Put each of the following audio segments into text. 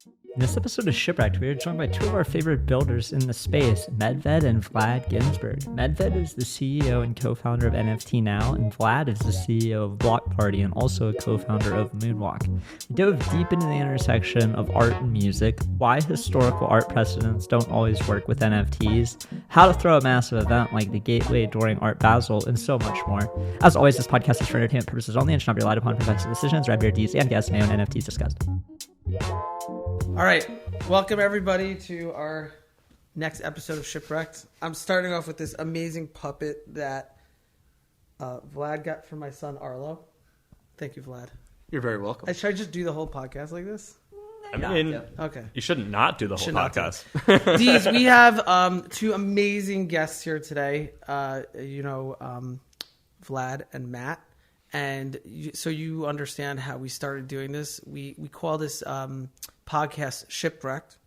In this episode of Shipwrecked, we are joined by two of our favorite builders in the space, Medved and Vlad Ginzburg. Medved is the CEO and co-founder of NFT Now, and Vlad is the CEO of Blockparty and also a co-founder of Moonwalk. We dove deep into the intersection of art and music, why historical art precedents don't always work with NFTs, how to throw a massive event like the Gateway during Art Basel, and so much more. As always, this podcast is for entertainment purposes only and should not be relied upon for financial decisions. Red Beard D's and guests may own NFTs discussed. All right, welcome everybody to our next episode of Shipwrecked. I'm starting off with this amazing puppet that Vlad got from my son Arlo. Thank you, Vlad. You're very welcome. Should I just do the whole podcast like this? I mean, okay. You shouldn't not do the whole podcast. Deez, we have two amazing guests here today. Vlad and Matt. And so you understand how we started doing this. We call this podcast Shipwrecked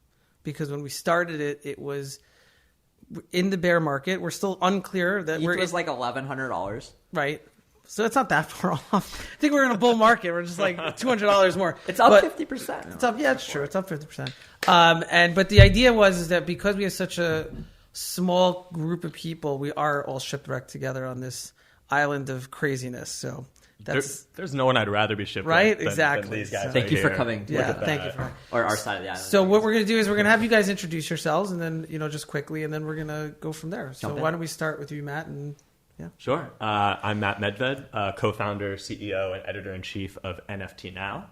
because when we started it, it was in the bear market. We're still unclear that it was like $1,100, right? So it's not that far off. I think we're in a bull market. We're just like $200 more. It's up 50%. It's up. Yeah, it's true. It's up 50%. But the idea was that because we have such a small group of people, we are all shipwrecked together on this island of craziness. So there's no one I'd rather be shipwrecked right? than Exactly. these guys. Thank you here. for coming. Yeah, thank you for or our side of the island. So what we're gonna do is we're gonna have you guys introduce yourselves, and then just quickly, and then we're gonna go from there. So why don't we start with you, Matt? And Sure. I'm Matt Medved, co-founder, CEO, and editor-in-chief of NFT Now.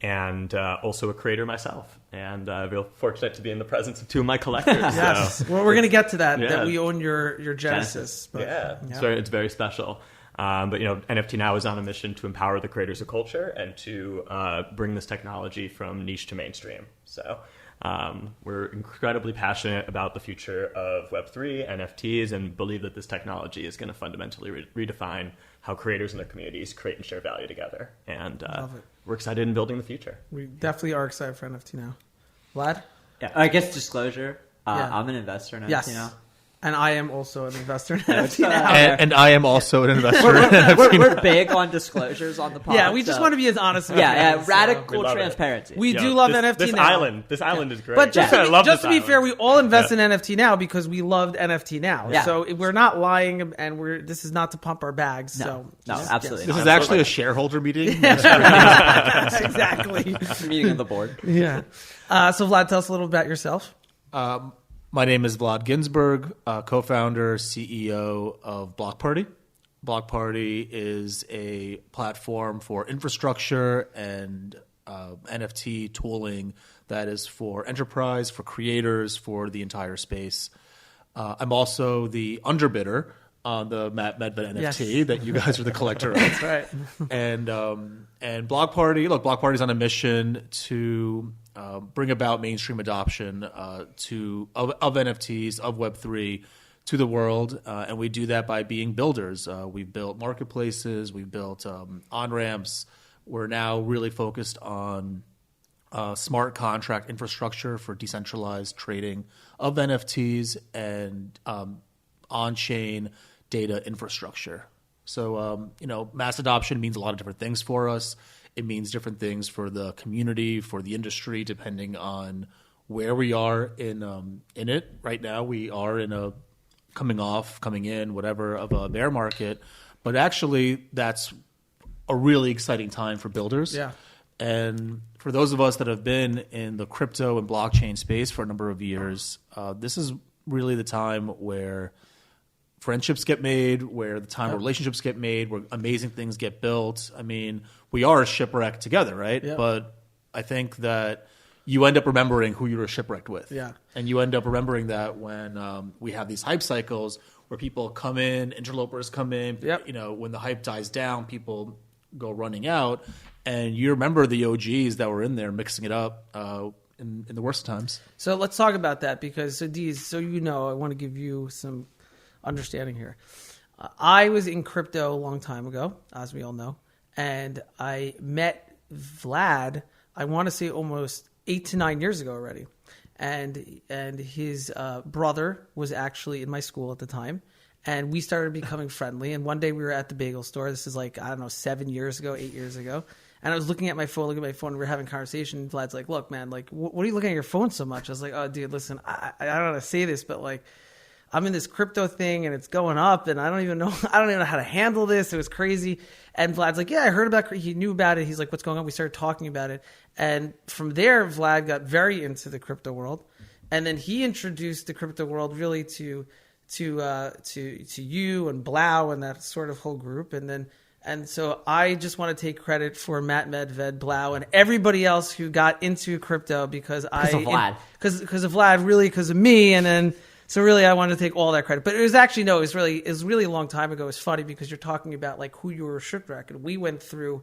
And also a creator myself, and I feel fortunate to be in the presence of two of my collectors. Yes, well, we're going to get to that. Yeah. That we own your Genesis. But, it's very special. But NFT Now is on a mission to empower the creators of culture and to bring this technology from niche to mainstream. So we're incredibly passionate about the future of Web3, NFTs, and believe that this technology is going to fundamentally redefine how creators and their communities create and share value together. And we're excited in building the future. We definitely are excited for NFT Now. Vlad? Yeah, I guess disclosure. I'm an investor in NFT Now. And I am also an investor in NFT Now. And I am also an investor in NFT Now. We're big on disclosures on the podcast. Yeah, we just want to be as honest as radical transparency. We do love NFT Now. This island is great. But just to be fair, we all invest in NFT Now because we loved NFT Now. Yeah. So we're not lying, and this is not to pump our bags. No, absolutely. This is actually a shareholder meeting. Exactly. Meeting of the board. Yeah. So Vlad, tell us a little about yourself. My name is Vlad Ginzburg, co-founder, CEO of Blockparty. Blockparty is a platform for infrastructure and NFT tooling that is for enterprise, for creators, for the entire space. I'm also the underbidder on the Medved NFT that you guys are the collector of. That's right. And Blockparty, Blockparty's on a mission to bring about mainstream adoption of NFTs, of Web3 to the world. And we do that by being builders. We've built marketplaces. We've built on-ramps. We're now really focused on smart contract infrastructure for decentralized trading of NFTs and on-chain data infrastructure. So, mass adoption means a lot of different things for us. It means different things for the community, for the industry, depending on where we are in it. Right now, we are in a coming in, whatever, of a bear market. But actually, that's a really exciting time for builders. Yeah. And for those of us that have been in the crypto and blockchain space for a number of years, this is really the time where friendships get made, where the time where relationships get made, where amazing things get built. I mean, we are shipwrecked together, right? Yep. But I think that you end up remembering who you were shipwrecked with. Yeah. And you end up remembering that when we have these hype cycles where people come in, interlopers come in, when the hype dies down, people go running out. And you remember the OGs that were in there mixing it up in the worst times. So let's talk about that because, Deez, I want to give you some understanding here. I was in crypto a long time ago, as we all know, and I met Vlad, I want to say almost 8 to 9 years ago already. And his brother was actually in my school at the time. And we started becoming friendly. And one day we were at the bagel store. This is 7 years ago, 8 years ago. And I was looking at my phone, and we were having a conversation. Vlad's like, look, man, like, what are you looking at your phone so much? I was like, oh, dude, listen, I don't know how to say this, but like, I'm in this crypto thing and it's going up and I don't even know how to handle this. It was crazy. And Vlad's like, yeah, I heard about it. He knew about it. He's like, what's going on? We started talking about it. And from there, Vlad got very into the crypto world. And then he introduced the crypto world really to you and Blau and that sort of whole group. And so I just want to take credit for Matt, Medved, Blau, and everybody else who got into crypto because of Vlad. Because of Vlad, really because of me. And then, so really I wanted to take all that credit. But it was actually, no, it was really a long time ago. It's funny because you're talking about like who you were Shipwrecked. And we went through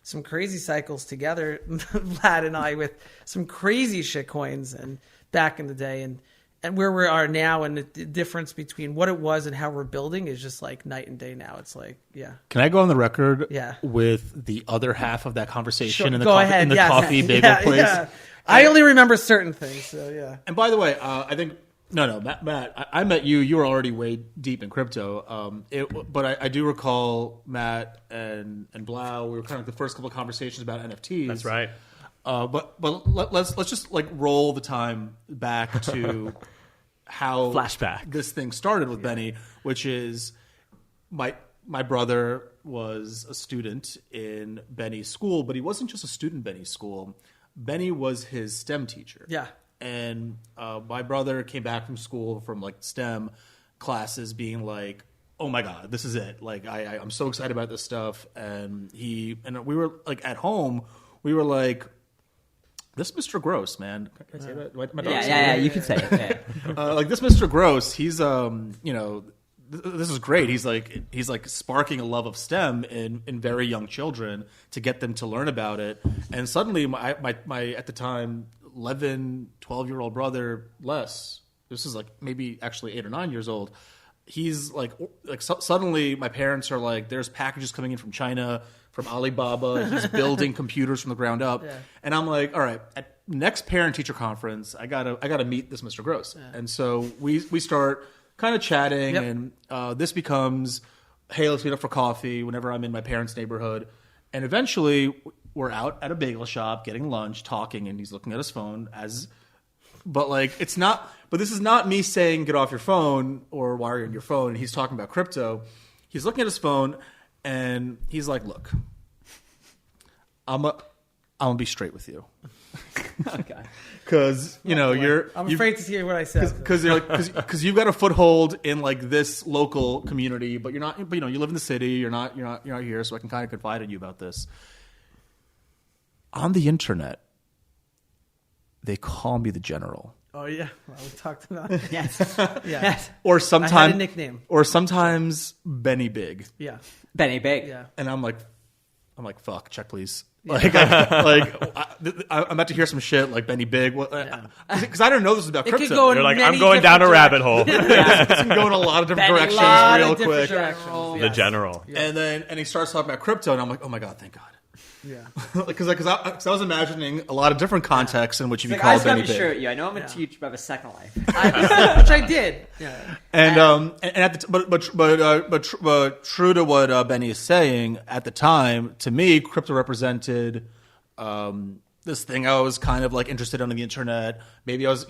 some crazy cycles together, Vlad and I, with some crazy shit coins and back in the day. And where we are now and the difference between what it was and how we're building is just like night and day now. It's like, yeah. Can I go on the record Yeah. with the other half of that conversation Sure. in the, Go ahead. Yes. coffee bagel place? Yeah. I only remember certain things, so yeah. And by the way, I think, Matt, I met you. You were already way deep in crypto. But I do recall Matt and Blau, we were kind of the first couple of conversations about NFTs. That's right. But let's just like roll the time back to how flashback this thing started with Benny, which is my brother was a student in Benny's school, but he wasn't just a student in Benny's school. Benny was his STEM teacher. Yeah. And my brother came back from school from like STEM classes being like, oh my God, this is it. Like I'm so excited about this stuff. And we were like at home, we were like, this Mr. Gross, man. Can I say that? My Yeah, you can say it. Yeah. Like this Mr. Gross, he's this is great. He's like sparking a love of STEM in very young children to get them to learn about it. And suddenly my at the time 11, 12-year-old brother, this is like maybe actually 8 or 9 years old. He's like suddenly my parents are like, there's packages coming in from China, from Alibaba. He's building computers from the ground up. Yeah. And I'm like, all right, at next parent-teacher conference, I gotta meet this Mr. Gross. Yeah. And so we start kind of chatting, yep. And this becomes, hey, let's meet up for coffee whenever I'm in my parents' neighborhood. And eventually we're out at a bagel shop getting lunch, talking, and he's looking at his phone but this is not me saying get off your phone or why are you on your phone. And he's talking about crypto. He's looking at his phone and he's like, look, I'm gonna be straight with you. Okay. Because I'm afraid to hear what I said. Because you've got a foothold in like this local community, but you're not. But you live in the city. You're not here, so I can kind of confide in you about this. On the internet, they call me the General. Oh yeah, well, we talked about it. Yes. Yes. Or sometimes I had a nickname. Or sometimes Benny Big. Yeah. Benny Big. Yeah. And I'm like, fuck, check please. I'm about to hear some shit like Benny Big. Because I don't know this is about crypto. Could go You're like, I'm going down a rabbit hole. It can go in a lot of different directions real quick. The General. Yeah. And he starts talking about crypto, and I'm like, oh my God, thank God. Yeah. Because I was imagining a lot of different contexts in which you could I call Benny Big. Sure you. I know I'm a teacher, but I have a second life. Which I did. Yeah. But true to what Benny is saying, at the time, to me, crypto represented this thing I was kind of like interested in on the internet. Maybe I was,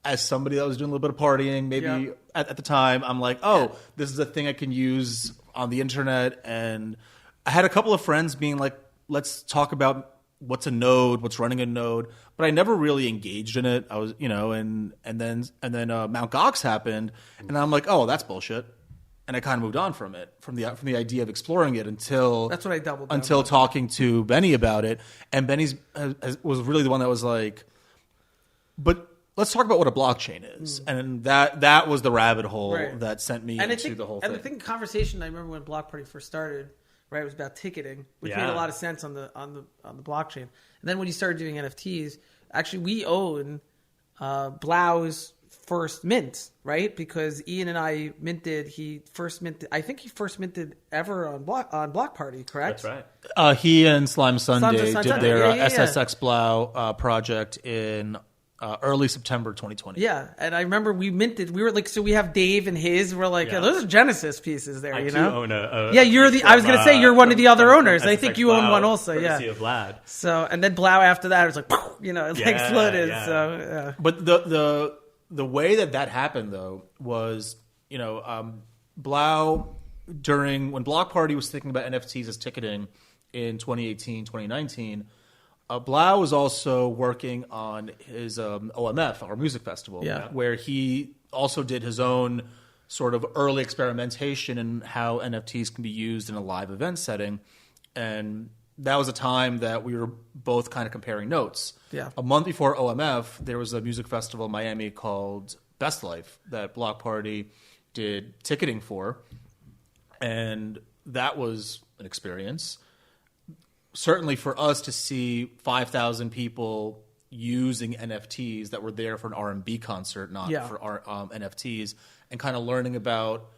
as somebody that was doing a little bit of partying, maybe at the time, I'm like, this is a thing I can use on the internet. And I had a couple of friends being like, let's talk about what's a node, what's running a node, but I never really engaged in it. I was, and then Mt. Gox happened, and I'm like, oh, that's bullshit, and I kind of moved on from it, from the idea of exploring it until that's what I doubled down until talking to Benny about it, and Benny's was really the one that was like, but let's talk about what a blockchain is, and that was the rabbit hole that sent me into the whole thing. And I think the conversation I remember when Blockparty first started. Right, it was about ticketing, which made a lot of sense on the blockchain. And then when you started doing NFTs, actually we own Blau's first mint, right? Because Ian and I minted. I think he first minted ever on Blockparty, correct? That's right. He and Slime Sunday did their SSX Blau project in early September 2020. Yeah, and I remember we minted. We were like, so we have Dave and his. We're like, those are Genesis pieces there. I you too know, own a yeah. You're the. I was gonna say you're one of the other owners. I think you own Blau, one also. Yeah. CEO of Vlad. So and then Blau after that, it was like, it exploded. Yeah. So But the way that happened though was, Blau, when Blockparty was thinking about NFTs as ticketing in 2018, 2019. Blau was also working on his OMF, our music festival, where he also did his own sort of early experimentation in how NFTs can be used in a live event setting. And that was a time that we were both kind of comparing notes. Yeah. A month before OMF, there was a music festival in Miami called Best Life that Blockparty did ticketing for. And that was an experience. Certainly for us to see 5,000 people using NFTs that were there for an R&B concert, not for our NFTs, and kind of learning about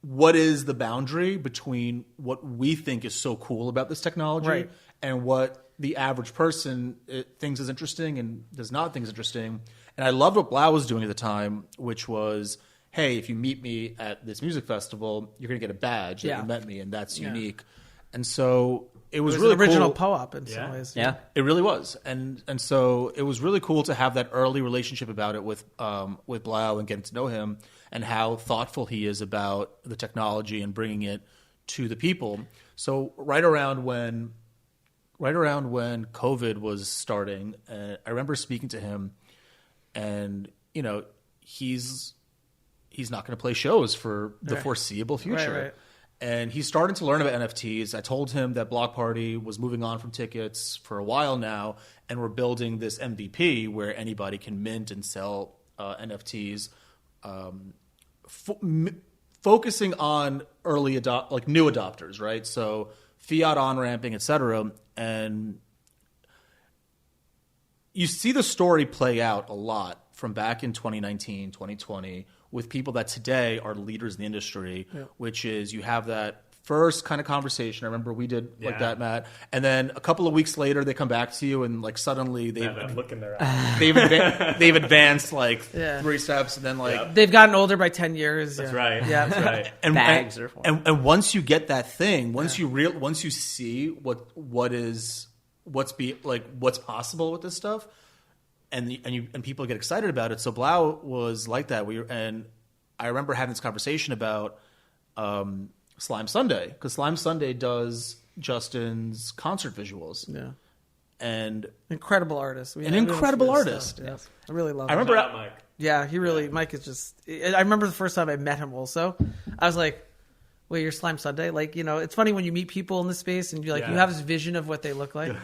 what is the boundary between what we think is so cool about this technology and what the average person thinks is interesting and does not think is interesting. And I loved what Blau was doing at the time, which was, hey, if you meet me at this music festival, you're going to get a badge that you met me, and that's unique. And so it was really an original cool. POAP in some ways. Yeah, it really was, and so it was really cool to have that early relationship about it with Blau and getting to know him and how thoughtful he is about the technology and bringing it to the people. So right around when COVID was starting, I remember speaking to him, and he's not going to play shows for the foreseeable future. Right. And he's starting to learn about NFTs. I told him that Blockparty was moving on from tickets for a while now, and we're building this MVP where anybody can mint and sell NFTs, focusing on new adopters, right? So fiat on-ramping, et cetera. And you see the story play out a lot from back in 2019, 2020, with people that today are leaders in the industry, which is you have that first kind of conversation. I remember we did like that, Matt. And then a couple of weeks later, they come back to you and like suddenly look in their eyes. they've advanced like 3 steps, and then they've gotten older by 10 years. That's right. Yeah, that's right. And bags and once you get that thing, once you see what's possible with this stuff, and people get excited about it. So Blau was like that. And I remember having this conversation about Slime Sunday, because Slime Sunday does Justin's concert visuals. Yeah, and incredible artist. Incredible artist. Yeah. I really love. I remember Mike. Yeah, he really. Mike is just. I remember the first time I met him. Also, I was like, "Wait, you're Slime Sunday?" Like, it's funny when you meet people in the space and you're like, you have this vision of what they look like.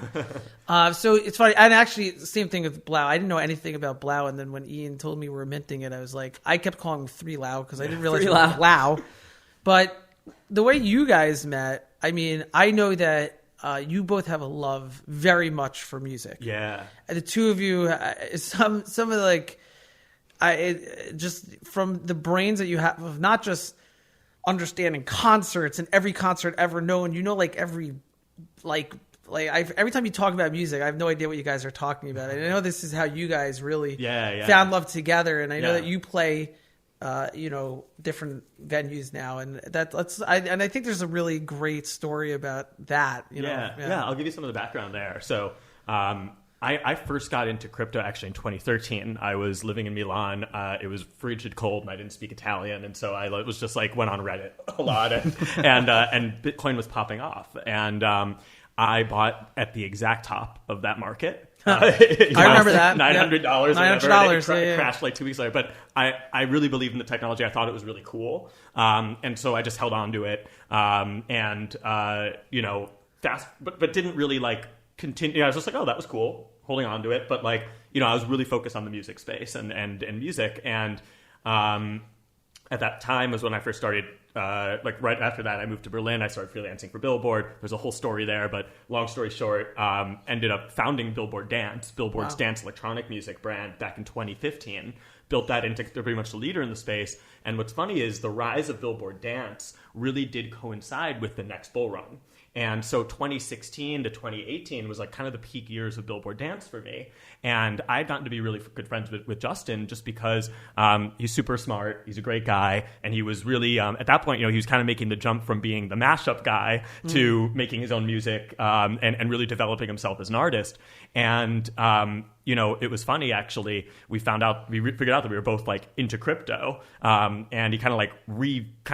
So it's funny. And actually, the same thing with Blau. I didn't know anything about Blau, and then when Ian told me we were minting it, I was like, I kept calling him 3 Lau because I didn't realize it was Blau. But the way you guys met, I mean, I know that you both have a love very much for music. Yeah, and the two of you, some of the just from the brains that you have of not just understanding concerts and every concert ever known, every every time you talk about music, I have no idea what you guys are talking about. And I know this is how you guys really found love together. And I know that you play, different venues now, and I think there's a really great story about that. I'll give you some of the background there. So, I first got into crypto actually in 2013. I was living in Milan. It was frigid cold, and I didn't speak Italian, and so I was just went on Reddit a lot, and Bitcoin was popping off, and I bought at the exact top of that market. I remember that $900. $900. It crashed 2 weeks later, but I really believed in the technology. I thought it was really cool, and so I just held on to it, but didn't really continue. I was just like, oh, that was cool, holding on to it, but I was really focused on the music space and music, and at that time was when I first started. Right after that, I moved to Berlin. I started freelancing for Billboard. There's a whole story there, but long story short, ended up founding Billboard Dance, Billboard's dance electronic music brand, back in 2015. Built that into pretty much the leader in the space. And what's funny is the rise of Billboard Dance really did coincide with the next bull run. And so 2016 to 2018 was like kind of the peak years of Billboard Dance for me. And I had gotten to be really good friends with Justin just because he's super smart, he's a great guy, and he was really, at that point, he was kind of making the jump from being the mashup guy to making his own music and really developing himself as an artist. And it was funny, actually. We figured out that we were both like into crypto, and he kind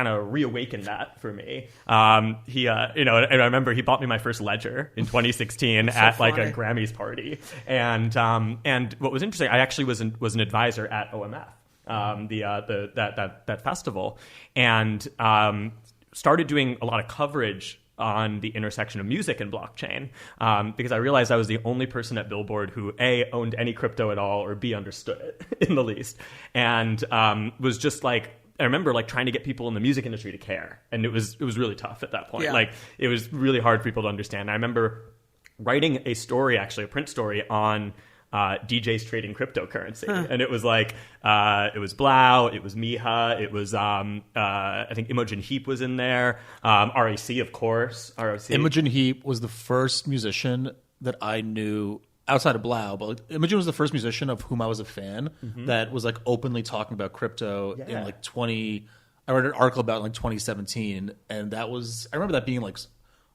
of reawakened that for me. And I remember he bought me my first ledger in 2016 at like a Grammys party. And what was interesting, I actually was an advisor at OMF, that festival, and started doing a lot of coverage on the intersection of music and blockchain, because I realized I was the only person at Billboard who A, owned any crypto at all, or B, understood it in the least, and was just like, I remember like trying to get people in the music industry to care, and it was really tough at that point. Yeah. Like it was really hard for people to understand. I remember writing a story, actually a print story on DJs trading cryptocurrency, and it was like it was Blau, it was Miha, it was I think Imogen Heap was in there, RAC, of course. RAC. Imogen Heap was the first musician that I knew outside of Blau, but like, Imogen was the first musician of whom I was a fan that was like openly talking about crypto in like I read an article about like 2017, and I remember that being like,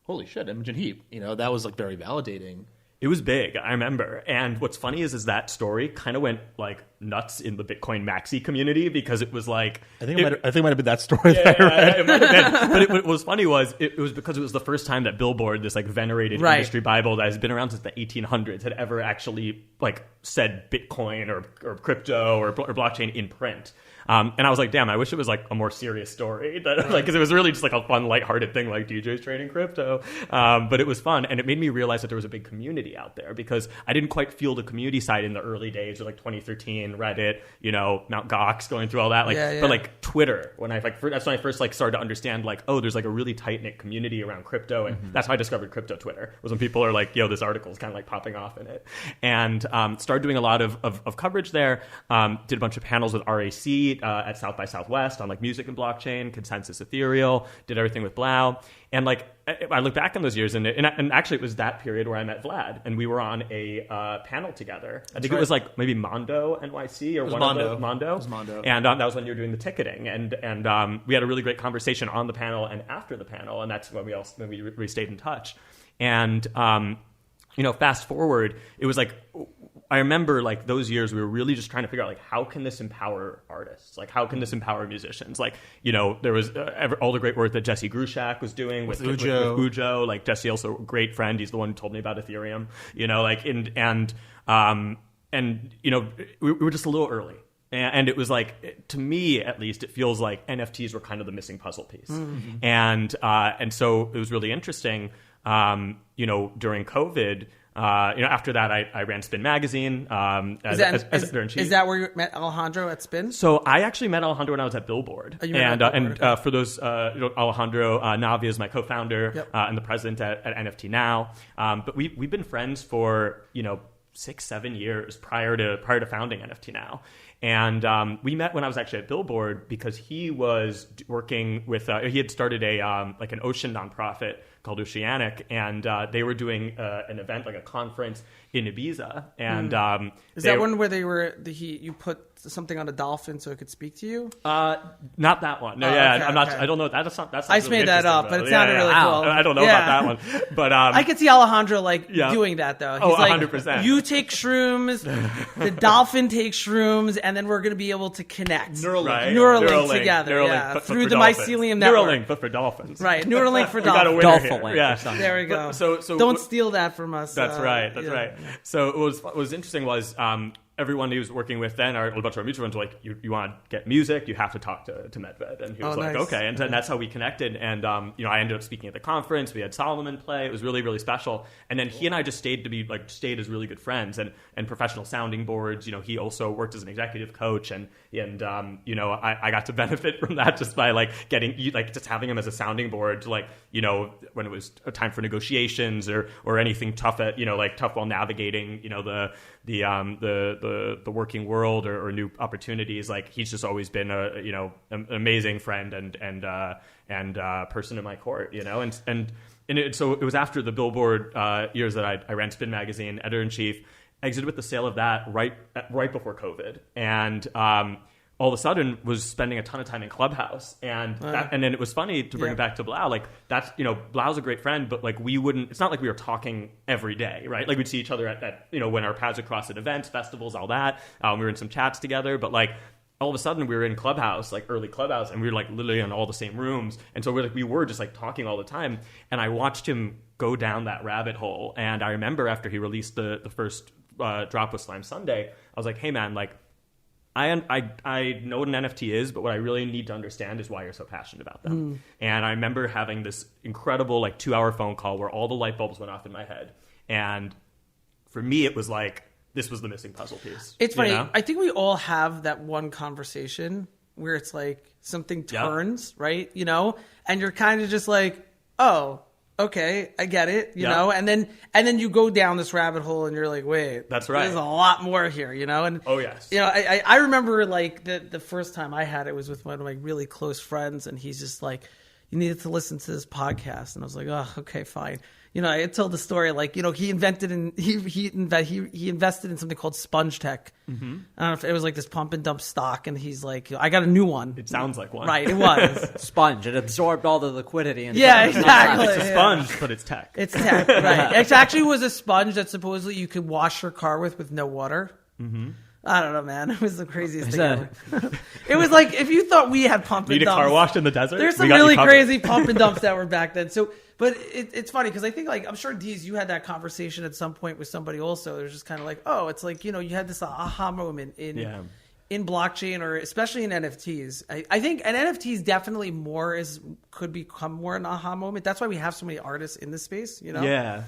holy shit, Imogen Heap, that was like very validating. It was big, I remember. And what's funny is that story kind of went like nuts in the Bitcoin maxi community, because it was like, I think it might have been that story that I read. It might have been. But what was funny was it was because it was the first time that Billboard, this like venerated industry Bible that has been around since the 1800s, had ever actually like said Bitcoin or crypto or blockchain in print. And I was like, damn, I wish it was like a more serious story, because it was really just like a fun, lighthearted thing, like DJs trading crypto. But it was fun, and it made me realize that there was a big community out there, because I didn't quite feel the community side in the early days of like 2013, Reddit, Mt. Gox, going through all that. But like Twitter, that's when I first like started to understand like, oh, there's like a really tight knit community around crypto, and that's how I discovered crypto Twitter. Was when people are like, yo, this article is kind of like popping off in it, and started doing a lot of coverage there. Did a bunch of panels with RAC. At South by Southwest on like music and blockchain, Consensus Ethereal, did everything with Blau. And like, I look back on those years, and actually it was that period where I met Vlad, and we were on a panel together. I think it was like maybe Mondo NYC or Mondo. It was Mondo. And that was when you were doing the ticketing. And we had a really great conversation on the panel and after the panel, and that's when we stayed in touch. And fast forward, it was like, I remember like those years we were really just trying to figure out like, how can this empower artists? Like, how can this empower musicians? Like, there was all the great work that Jesse Grushak was doing with Ujo. Like, Jesse, also a great friend. He's the one who told me about Ethereum. We were just a little early. And it was like, to me at least, it feels like NFTs were kind of the missing puzzle piece. Mm-hmm. And so it was really interesting. During COVID. After that, I ran Spin Magazine as editor-in-chief. Is that where you met Alejandro at Spin? So I actually met Alejandro when I was at Billboard. For those, Alejandro Navia is my co-founder and the president at NFT Now. But we've been friends for 6-7 years prior to founding NFT Now. And we met when I was actually at Billboard, because he was working with he had started an ocean nonprofit called Oceanic, and they were doing an event, like a conference in Ibiza. And is that one where you put something on a dolphin so it could speak to you? Not that one. No, I'm not. I don't know. That's I just made that up, but it sounded really cool. I don't know about that one, but I could see Alejandro doing that though. He's 100%. You take shrooms, the dolphin takes shrooms, and then we're going to be able to connect Neuralink together, Neuralink, through the mycelium network. Neuralink, but for dolphins. Right, Neuralink for dolphins. Dolphin link. Yeah, there we go. So don't steal that from us. That's right. That's right. So what was interesting was everyone he was working with then, a bunch of our mutual friends were like, you want to get music, you have to talk to Medved. And he was like, nice. okay. And that's how we connected. And, I ended up speaking at the conference. We had Solomon play. It was really, really special. And then he and I just stayed as really good friends and professional sounding boards. He also worked as an executive coach, and I got to benefit from that just by getting, just having him as a sounding board to when it was a time for negotiations or anything tough tough while navigating, the working world or new opportunities. He's just always been an amazing friend and person in my court, and so it was after the Billboard years that I ran Spin Magazine, editor-in-chief, exited with the sale of that right before COVID. And all of a sudden was spending a ton of time in Clubhouse. And and then it was funny to bring it back to Blau. Like, that's, Blau's a great friend, but like it's not like we were talking every day, right? Like, we'd see each other at when our paths would cross at events, festivals, all that. We were in some chats together, but like, all of a sudden we were in Clubhouse, like early Clubhouse, and we were like literally in all the same rooms. And so we were just like talking all the time. And I watched him go down that rabbit hole. And I remember after he released the first drop with Slime Sunday, I was like, hey man, like, I know what an NFT is, but what I really need to understand is why you're so passionate about them. And I remember having this incredible like 2-hour phone call where all the light bulbs went off in my head. And for me, it was like, this was the missing puzzle piece. It's funny. I think we all have that one conversation where it's like something turns, right? And you're kind of just like, oh, okay, I get it, you know, and then you go down this rabbit hole and you're like, wait, that's right. There's a lot more here, and oh yes, I remember like the first time I had it was with one of my really close friends, and he's just like, you needed to listen to this podcast, and I was like, oh, okay, fine. I told the story like, he invested in something called Sponge Tech. Mm-hmm. I don't know if it was like this pump and dump stock, and he's like, I got a new one. It sounds like one. Right, it was. Sponge. It absorbed all the liquidity. And exactly. It's a sponge, but it's tech. It's tech, right. It actually was a sponge that supposedly you could wash your car with no water. Mm-hmm. I don't know, man. It was the craziest thing ever. It was like, if you thought we had pump and dumps. Need a car washed in the desert? There's some really crazy pump and dumps that were back then. So, but it's funny because I think, like, I'm sure, Deez, you had that conversation at some point with somebody also. It was just kind of like, oh, it's like, you had this aha moment in blockchain, or especially in NFTs. I think, and NFTs definitely could become more an aha moment. That's why we have so many artists in this space, Yeah.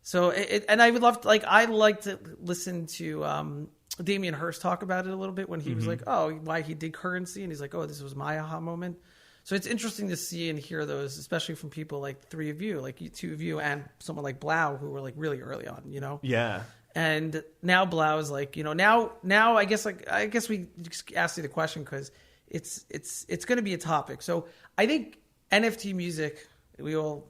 So, and I would love to, like, I like to listen to Damien Hirst talk about it a little bit when he was like, oh, why he did currency. And he's like, oh, this was my aha moment. So it's interesting to see and hear those, especially from people like three of you, like you, two of you, and someone like Blau, who were like really early on, Yeah. And now Blau is like, now I guess we just asked you the question because it's going to be a topic. So I think NFT music, we all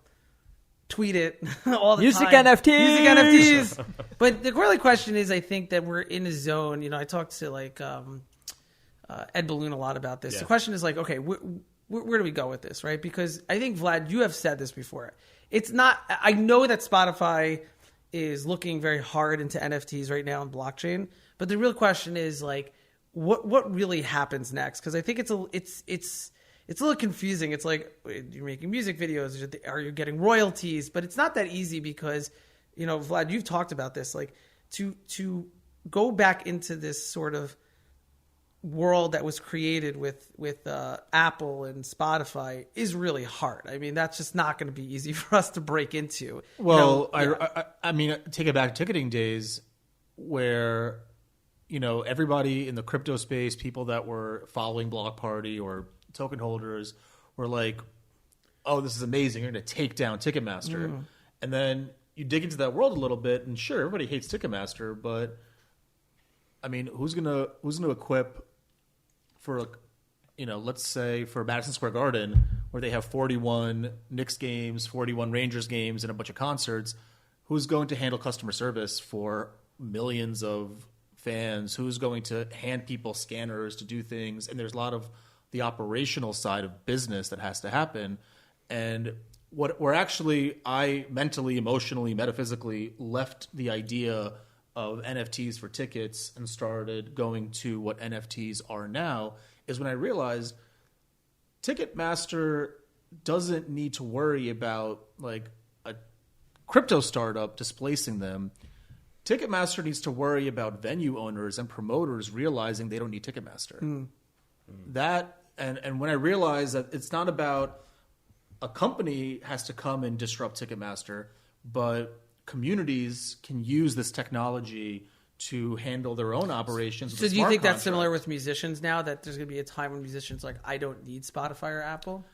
tweet it all the Music time. NFTs! Music NFTs! But the really question is, I think that we're in a zone, I talked to like Ed Balloon a lot about this. Yeah. The question is like, okay, where do we go with this, right? Because I think, Vlad, you have said this before. It's not, I know that Spotify is looking very hard into NFTs right now in blockchain, but the real question is like, what really happens next? Because I think it's a little confusing. It's like, you're making music videos, are you getting royalties? But it's not that easy because, Vlad, you've talked about this, like to go back into this sort of world that was created with Apple and Spotify is really hard. I mean, that's just not going to be easy for us to break into. Well, I mean, take it back to ticketing days where, everybody in the crypto space, people that were following Blockparty or token holders were like, oh, this is amazing. You're going to take down Ticketmaster. And then you dig into that world a little bit, and sure, everybody hates Ticketmaster, but I mean, who's going to equip for, let's say for Madison Square Garden, where they have 41 Knicks games, 41 Rangers games, and a bunch of concerts, who's going to handle customer service for millions of fans? Who's going to hand people scanners to do things? And there's a lot of the operational side of business that has to happen. And I mentally, emotionally, metaphysically left the idea of NFTs for tickets and started going to what NFTs are now is when I realized Ticketmaster doesn't need to worry about like a crypto startup displacing them. Ticketmaster needs to worry about venue owners and promoters realizing they don't need Ticketmaster. That and when I realized that it's not about a company has to come and disrupt Ticketmaster, but communities can use this technology to handle their own operations. So do you think that's similar with musicians now, that there's going to be a time when musicians like, I don't need Spotify or Apple?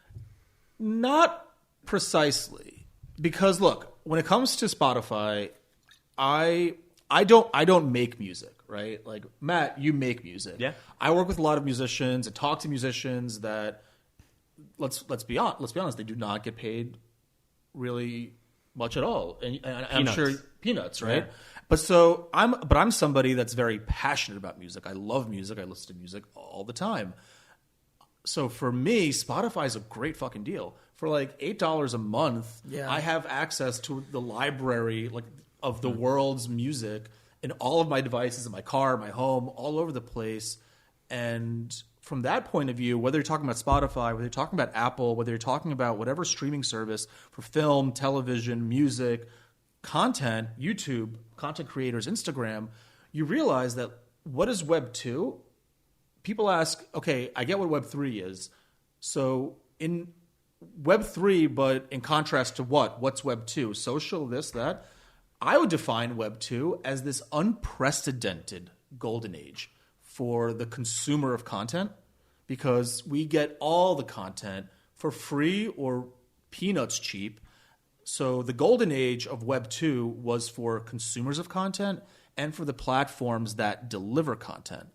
Not precisely. Because look, when it comes to Spotify, I don't make music, right? Like Matt, you make music. Yeah. I work with a lot of musicians and talk to musicians that let's be honest, they do not get paid really much at all. And I'm Peanuts. sure peanuts, right? Yeah. But I'm somebody that's very passionate about music. I love music. I listen to music all the time. So for me, Spotify is a great fucking deal. For like $8 a month, I have access to the library of the world's music in all of my devices, in my car, my home, all over the place. And from that point of view, whether you're talking about Spotify, whether you're talking about Apple, whether you're talking about whatever streaming service for film, television, music, content, YouTube, content creators, Instagram, you realize that what is Web 2? People ask, okay, I get what Web 3 is. So in Web 3, but in contrast to what? What's Web 2? Social, this, that. I would define Web 2 as this unprecedented golden age for the consumer of content, because we get all the content for free or peanuts cheap. So the golden age of Web 2 was for consumers of content and for the platforms that deliver content.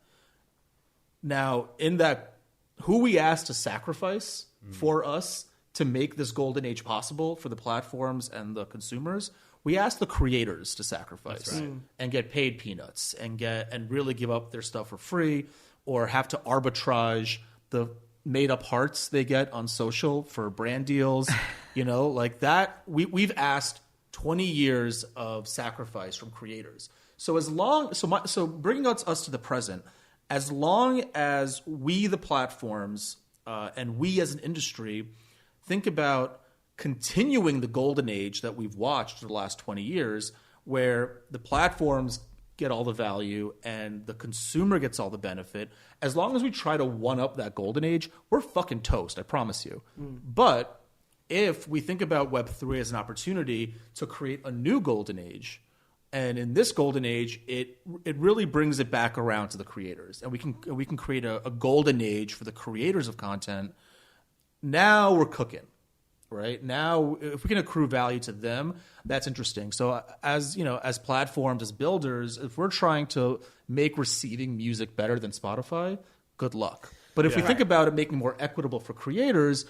Now, in that, who we asked to sacrifice for us to make this golden age possible for the platforms and the consumers, we asked the creators to sacrifice and get paid peanuts and really give up their stuff for free, or have to arbitrage the made up hearts they get on social for brand deals, like that. We've asked 20 years of sacrifice from creators. So bringing us to the present, as long as we, the platforms, and we as an industry, think about continuing the golden age that we've watched for the last 20 years, where the platforms get all the value and the consumer gets all the benefit, as long as we try to one-up that golden age, we're fucking toast, I promise you. But if we think about Web 3 as an opportunity to create a new golden age, and in this golden age, it really brings it back around to the creators, and we can create a golden age for the creators of content. Now we're cooking, right? Now, if we can accrue value to them, that's interesting. So as platforms, as builders, if we're trying to make receiving music better than Spotify, good luck. But if we think about it making more equitable for creators,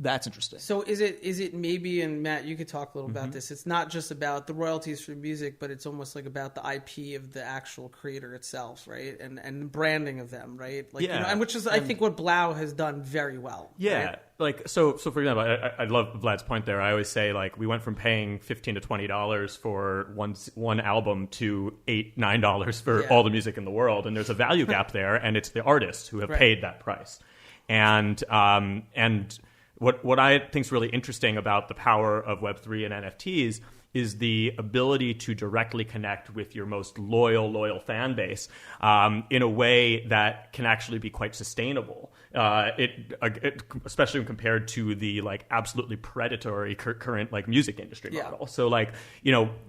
that's interesting. So is it maybe, and Matt, you could talk a little about this, it's not just about the royalties for music, but it's almost like about the IP of the actual creator itself, right? And branding of them, right? And which is, I think, what Blau has done very well. Yeah. Right? So for example, I love Vlad's point there. I always say, we went from paying $15 to $20 for one album to $8-9 for all the music in the world. And there's a value gap there, and it's the artists who have paid that price. And what I think is really interesting about the power of Web3 and NFTs is the ability to directly connect with your most loyal fan base in a way that can actually be quite sustainable. Especially when compared to the absolutely predatory current music industry model. So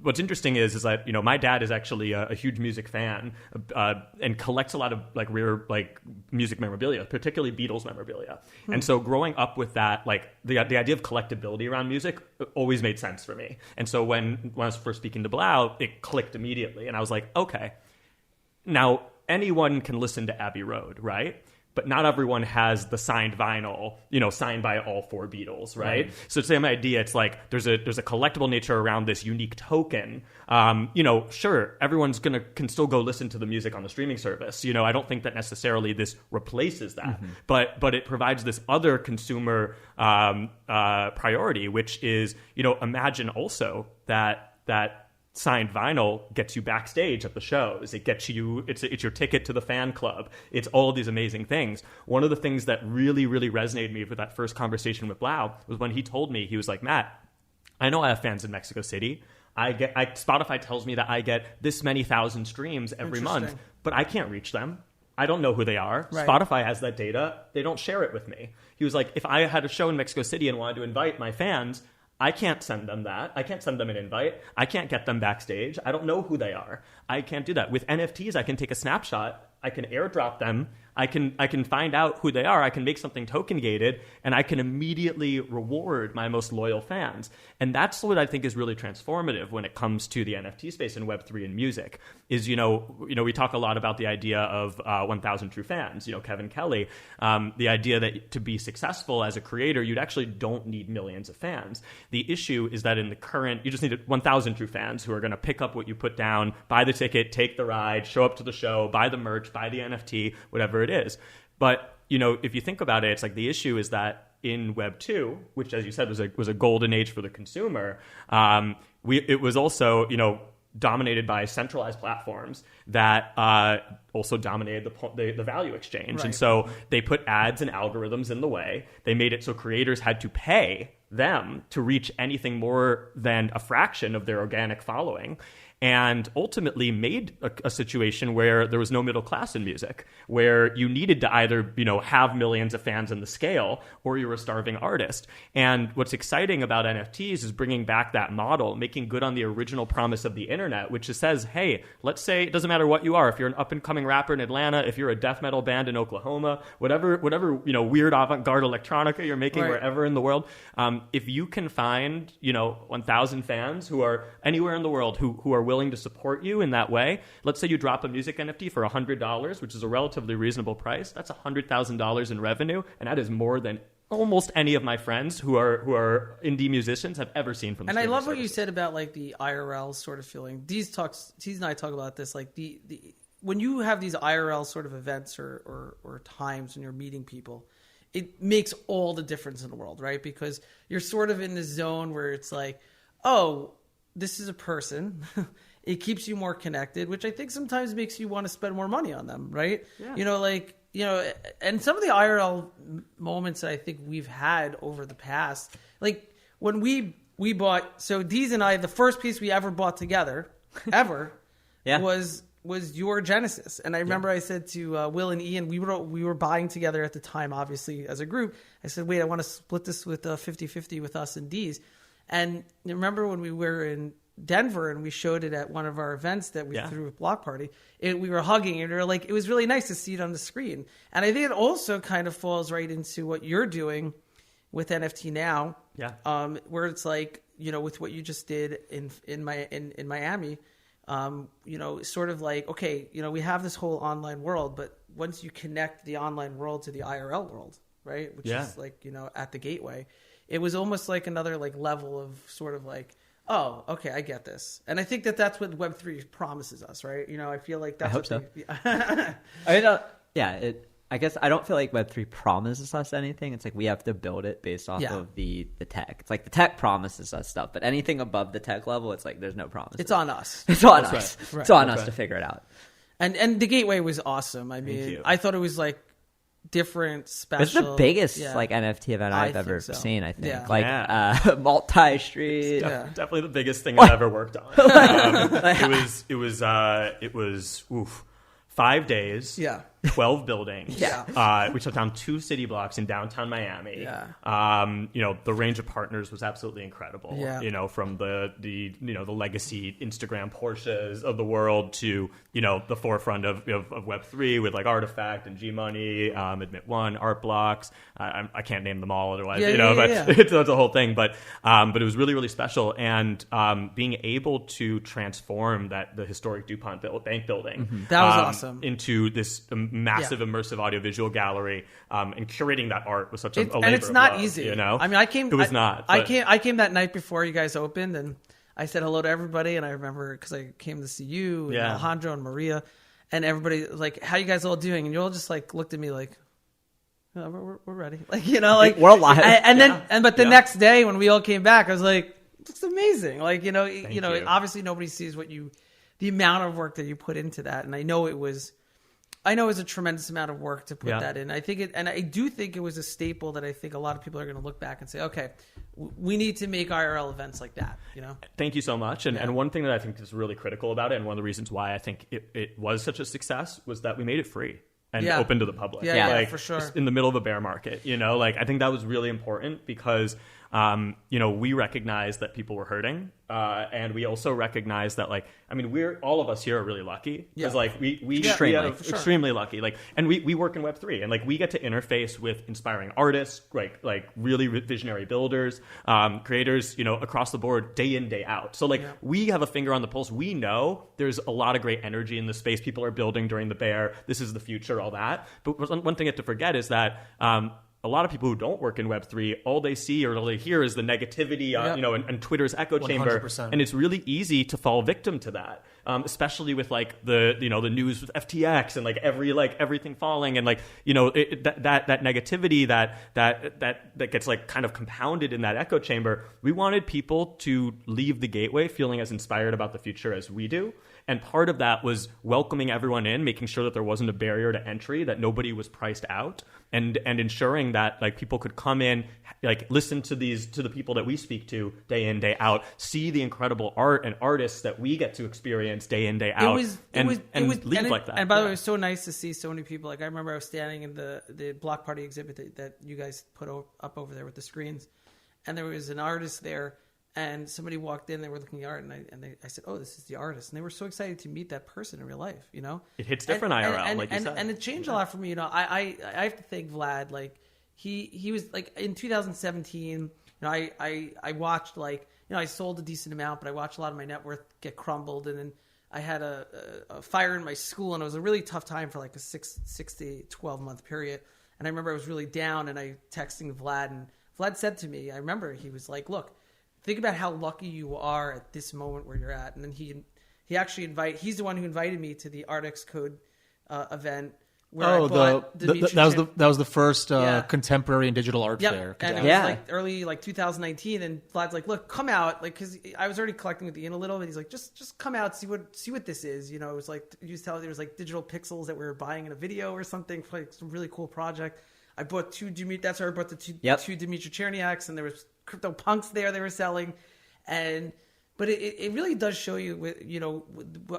what's interesting is that my dad is actually a huge music fan and collects a lot of rare music memorabilia, particularly Beatles memorabilia. And so growing up with that, the idea of collectability around music always made sense for me. And so when I was first speaking to Blau, it clicked immediately, and I was like, okay, now anyone can listen to Abbey Road, right? But not everyone has the signed vinyl, signed by all four Beatles, right? So same idea. It's there's a collectible nature around this unique token. Sure, everyone's can still go listen to the music on the streaming service. I don't think that necessarily this replaces that, but it provides this other consumer priority, which is imagine also that signed vinyl gets you backstage at the shows. It gets you, it's your ticket to the fan club. It's all of these amazing things. One of the things that really, really resonated with me with that first conversation with Blau was when he told me, he was like, Matt, I know I have fans in Mexico City. Spotify tells me that I get this many thousand streams every month, but I can't reach them. I don't know who they are. Right. Spotify has that data. They don't share it with me. He was like, if I had a show in Mexico City and wanted to invite my fans, I can't send them that. I can't send them an invite. I can't get them backstage. I don't know who they are. I can't do that. With NFTs, I can take a snapshot. I can airdrop them. I can find out who they are. I can make something token gated, and I can immediately reward my most loyal fans. And that's what I think is really transformative when it comes to the NFT space in Web3 and music. Is we talk a lot about the idea of 1,000 true fans. Kevin Kelly, the idea that to be successful as a creator, you actually don't need millions of fans. The issue is that in the current, you just need 1,000 true fans who are going to pick up what you put down, buy the ticket, take the ride, show up to the show, buy the merch, buy the NFT, whatever it is. But, if you think about it, it's like the issue is that in Web 2, which, as you said, was a golden age for the consumer, it was also, dominated by centralized platforms that also dominated the value exchange. Right. And so they put ads and algorithms in the way. They made it so creators had to pay them to reach anything more than a fraction of their organic following, and ultimately made a situation where there was no middle class in music, where you needed to either, have millions of fans in the scale, or you were a starving artist. And what's exciting about NFTs is bringing back that model, making good on the original promise of the internet, which says, hey, let's say it doesn't matter what you are. If you're an up-and-coming rapper in Atlanta, if you're a death metal band in Oklahoma, whatever weird avant-garde electronica you're making wherever in the world, if you can find 1,000 fans who are anywhere in the world who are willing to support you in that way. Let's say you drop a music NFT for $100, which is a relatively reasonable price. That's $100,000 in revenue, and that is more than almost any of my friends who are indie musicians have ever seen from the And I love what you said about like the IRL sort of feeling. Tees and I talk about this, like the when you have these IRL sort of events or times when you're meeting people, it makes all the difference in the world, right? Because you're sort of in the zone where it's like, oh, this is a person. It keeps you more connected, which I think sometimes makes you want to spend more money on them, right? Yeah. And some of the IRL moments that I think we've had over the past, like when we bought, so Deez and I, the first piece we ever bought together, ever, was your Genesis. And I remember I said to Will and Ian, we were buying together at the time, obviously, as a group. I said, wait, I want to split this with 50-50 with us and Deez. And remember when we were in Denver and we showed it at one of our events that we threw with Blockparty, we were hugging and we were like, it was really nice to see it on the screen. And I think it also kind of falls right into what you're doing with NFT Now. Yeah. Where it's like, with what you just did in Miami, sort of like, okay, we have this whole online world, but once you connect the online world to the IRL world, right? Which is like, at the gateway, it was almost like another like level of sort of like, oh, okay, I get this. And I think that that's what Web3 promises us, right? I feel like that's I guess I don't feel like Web3 promises us anything. It's like we have to build it based off of the tech. It's like the tech promises us stuff, but anything above the tech level, it's like there's no promise. It's on us. It's on us. Right. It's on us to figure it out. And the gateway was awesome. I mean, I thought it was like different, special. It's the biggest like NFT event I've ever seen. I think multi-street. Definitely the biggest thing I've ever worked on. It was 5 days. 12 buildings. We shut down 2 city blocks in downtown Miami. The range of partners was absolutely incredible. From the legacy Instagram Porsches of the world to the forefront of Web3 with like Artifact and G Money, Admit One, Art Blocks. I can't name them all otherwise. It's a whole thing. But it was really, really special, and being able to transform the historic DuPont bank building that was awesome into this massive immersive audiovisual gallery, and curating that art was such a labor and it's not of love, easy. I mean, I came that night before you guys opened, and I said hello to everybody. And I remember because I came to see you and Alejandro and Maria, and everybody was like, "How you guys all doing?" And you all just like looked at me like, "We're ready," like we're alive. But the next day when we all came back, I was like, "It's amazing!" Like obviously nobody sees the amount of work that you put into that, and I know it was a tremendous amount of work to put that in. I do think it was a staple that I think a lot of people are going to look back and say, okay, we need to make IRL events like that. Thank you so much. And one thing that I think is really critical about it, and one of the reasons why I think it was such a success, was that we made it free and open to the public. For sure. Just in the middle of a bear market, I think that was really important because we recognize that people were hurting. And we also recognize that, all of us here are really lucky because, extremely lucky. And we work in Web3, and we get to interface with inspiring artists, really visionary builders, creators, across the board, day in, day out. So we have a finger on the pulse. We know there's a lot of great energy in the space. People are building during the bear. This is the future, all that. But one thing you have to forget is that. A lot of people who don't work in Web3, all they see or all they hear is the negativity, and Twitter's echo chamber. 100%. And it's really easy to fall victim to that, especially with the news with FTX and everything falling and that negativity that gets kind of compounded in that echo chamber. We wanted people to leave the gateway feeling as inspired about the future as we do. And part of that was welcoming everyone in, making sure that there wasn't a barrier to entry, that nobody was priced out, and ensuring that people could come in, listen to the people that we speak to day in, day out, see the incredible art and artists that we get to experience day in, day out, and leave like that. And by the way, it was so nice to see so many people. I remember I was standing in the Blockparty exhibit that you guys put up over there with the screens, and there was an artist there. And somebody walked in, they were looking at art, and I said, "Oh, this is the artist." And they were so excited to meet that person in real life, It hits different IRL, like you said. And it changed a lot for me, I have to thank Vlad. He was in 2017. I watched I sold a decent amount, but I watched a lot of my net worth get crumbled, and then I had a fire in my school, and it was a really tough time for a 6 to 12 month period. And I remember I was really down, and I texting Vlad, and Vlad said to me, I remember he was like, "Look. Think about how lucky you are at this moment where you're at." And then he actually he's the one who invited me to the ArtX Code event where I bought that was the first contemporary and digital art fair. And it was early 2019, and Vlad's like, "Look, come out," because I was already collecting at the end a little bit. He's like, just come out, see what this is. It was he was telling there was digital pixels that we were buying in a video or something for some really cool project. I bought that's where I bought the two Dimitri Cherniaks, and there was crypto punks there they were selling, but it really does show you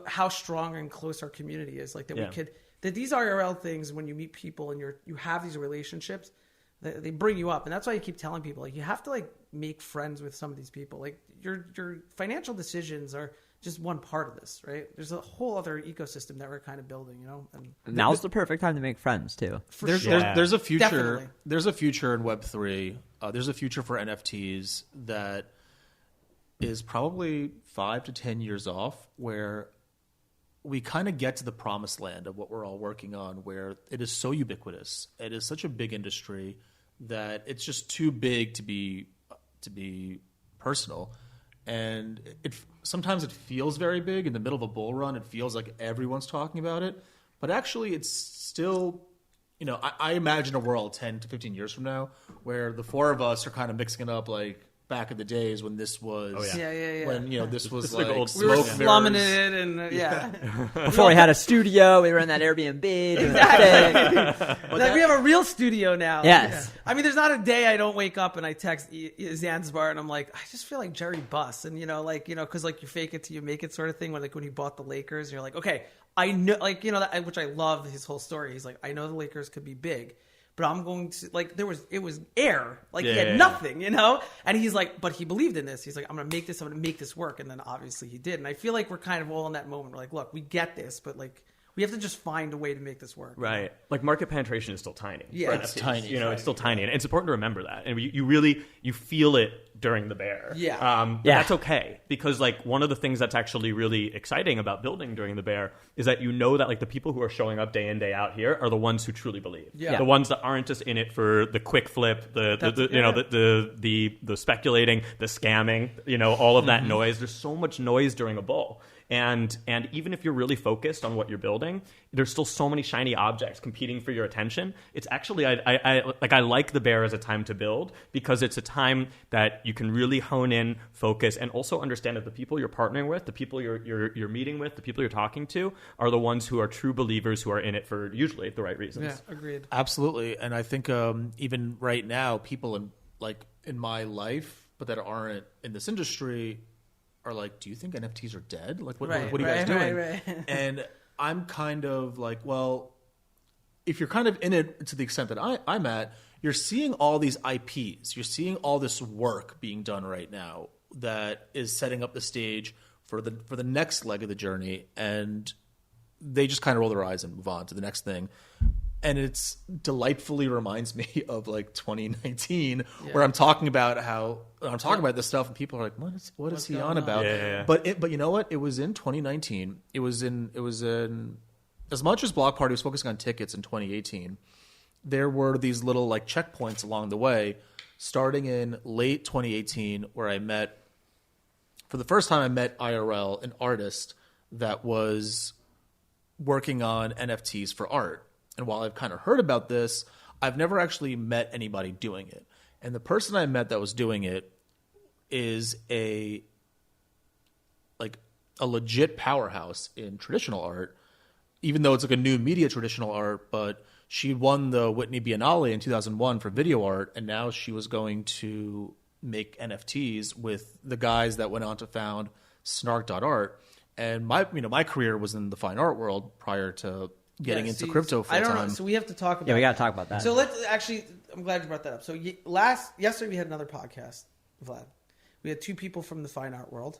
how strong and close our community is. That these IRL things, when you meet people and you have these relationships, they bring you up, and that's why I keep telling people you have to make friends with some of these people. Your financial decisions are just one part of this, right? There's a whole other ecosystem that we're kind of building, And now's the perfect time to make friends too. There's a future. Definitely. There's a future in Web3. There's a future for NFTs that is probably 5 to 10 years off, where we kind of get to the promised land of what we're all working on, where it is so ubiquitous. It is such a big industry that it's just too big to be personal. And sometimes it feels very big in the middle of a bull run. It feels like everyone's talking about it, but actually it's still, I imagine a world 10 to 15 years from now where the four of us are kind of mixing it up back in the days when this was, when this was old we were slumming it, and before we had a studio, we were in that Airbnb. We have a real studio now. Yes, I mean, there's not a day I don't wake up and I text Zanzibar and I'm like, I just feel like Jerry Buss, and because you fake it till you make it sort of thing. When he bought the Lakers, and you're like, okay, I know, which I love his whole story. He's like, I know the Lakers could be big, but I'm going to it was air. He had nothing, And he's like, but he believed in this. He's like, I'm going to make this work. And then obviously he did. And I feel like we're kind of all in that moment. We're like, look, we get this, but we have to just find a way to make this work. Right. Market penetration is still tiny. Yeah, it's tiny. It's still tiny. And it's important to remember that. And you feel it during the bear. Yeah. But that's okay, because one of the things that's actually really exciting about building during the bear is that that the people who are showing up day in, day out here are the ones who truly believe. Yeah. The ones that aren't just in it for the quick flip, the speculating, the scamming, all of that noise. There's so much noise during a bull. And even if you're really focused on what you're building, there's still so many shiny objects competing for your attention. It's actually, I like the bear as a time to build, because it's a time that you can really hone in, focus, and also understand that the people you're partnering with, the people you're meeting with, the people you're talking to are the ones who are true believers, who are in it for usually the right reasons. Yeah, agreed. Absolutely. And I think even right now, people in my life, but that aren't in this industry, are like, do you think NFTs are dead? What are you guys doing? Right. And I'm kind of like, well, if you're kind of in it to the extent that I'm at, you're seeing all these IPs. You're seeing all this work being done right now that is setting up the stage for the next leg of the journey, and they just kind of roll their eyes and move on to the next thing. And it's delightfully reminds me of like 2019, where I'm talking about this stuff, and people are like, "What is he on about?" Yeah. But you know what? It was in 2019. It was in as much as Blockparty was focusing on tickets in 2018. There were these little like checkpoints along the way, starting in late 2018, where for the first time I met IRL, an artist that was working on NFTs for art. And while I've kind of heard about this, I've never actually met anybody doing it. And the person I met that was doing it is a legit powerhouse in traditional art, even though it's like a new media traditional art. But she won the Whitney Biennale in 2001 for video art, and now she was going to make NFTs with the guys that went on to found Snark.art. And my career was in the fine art world prior to getting into crypto full time. So we have to talk about Yeah, we got to talk about that. So let's actually, I'm glad you brought that up. So yesterday we had another podcast, Vlad. We had two people from the fine art world,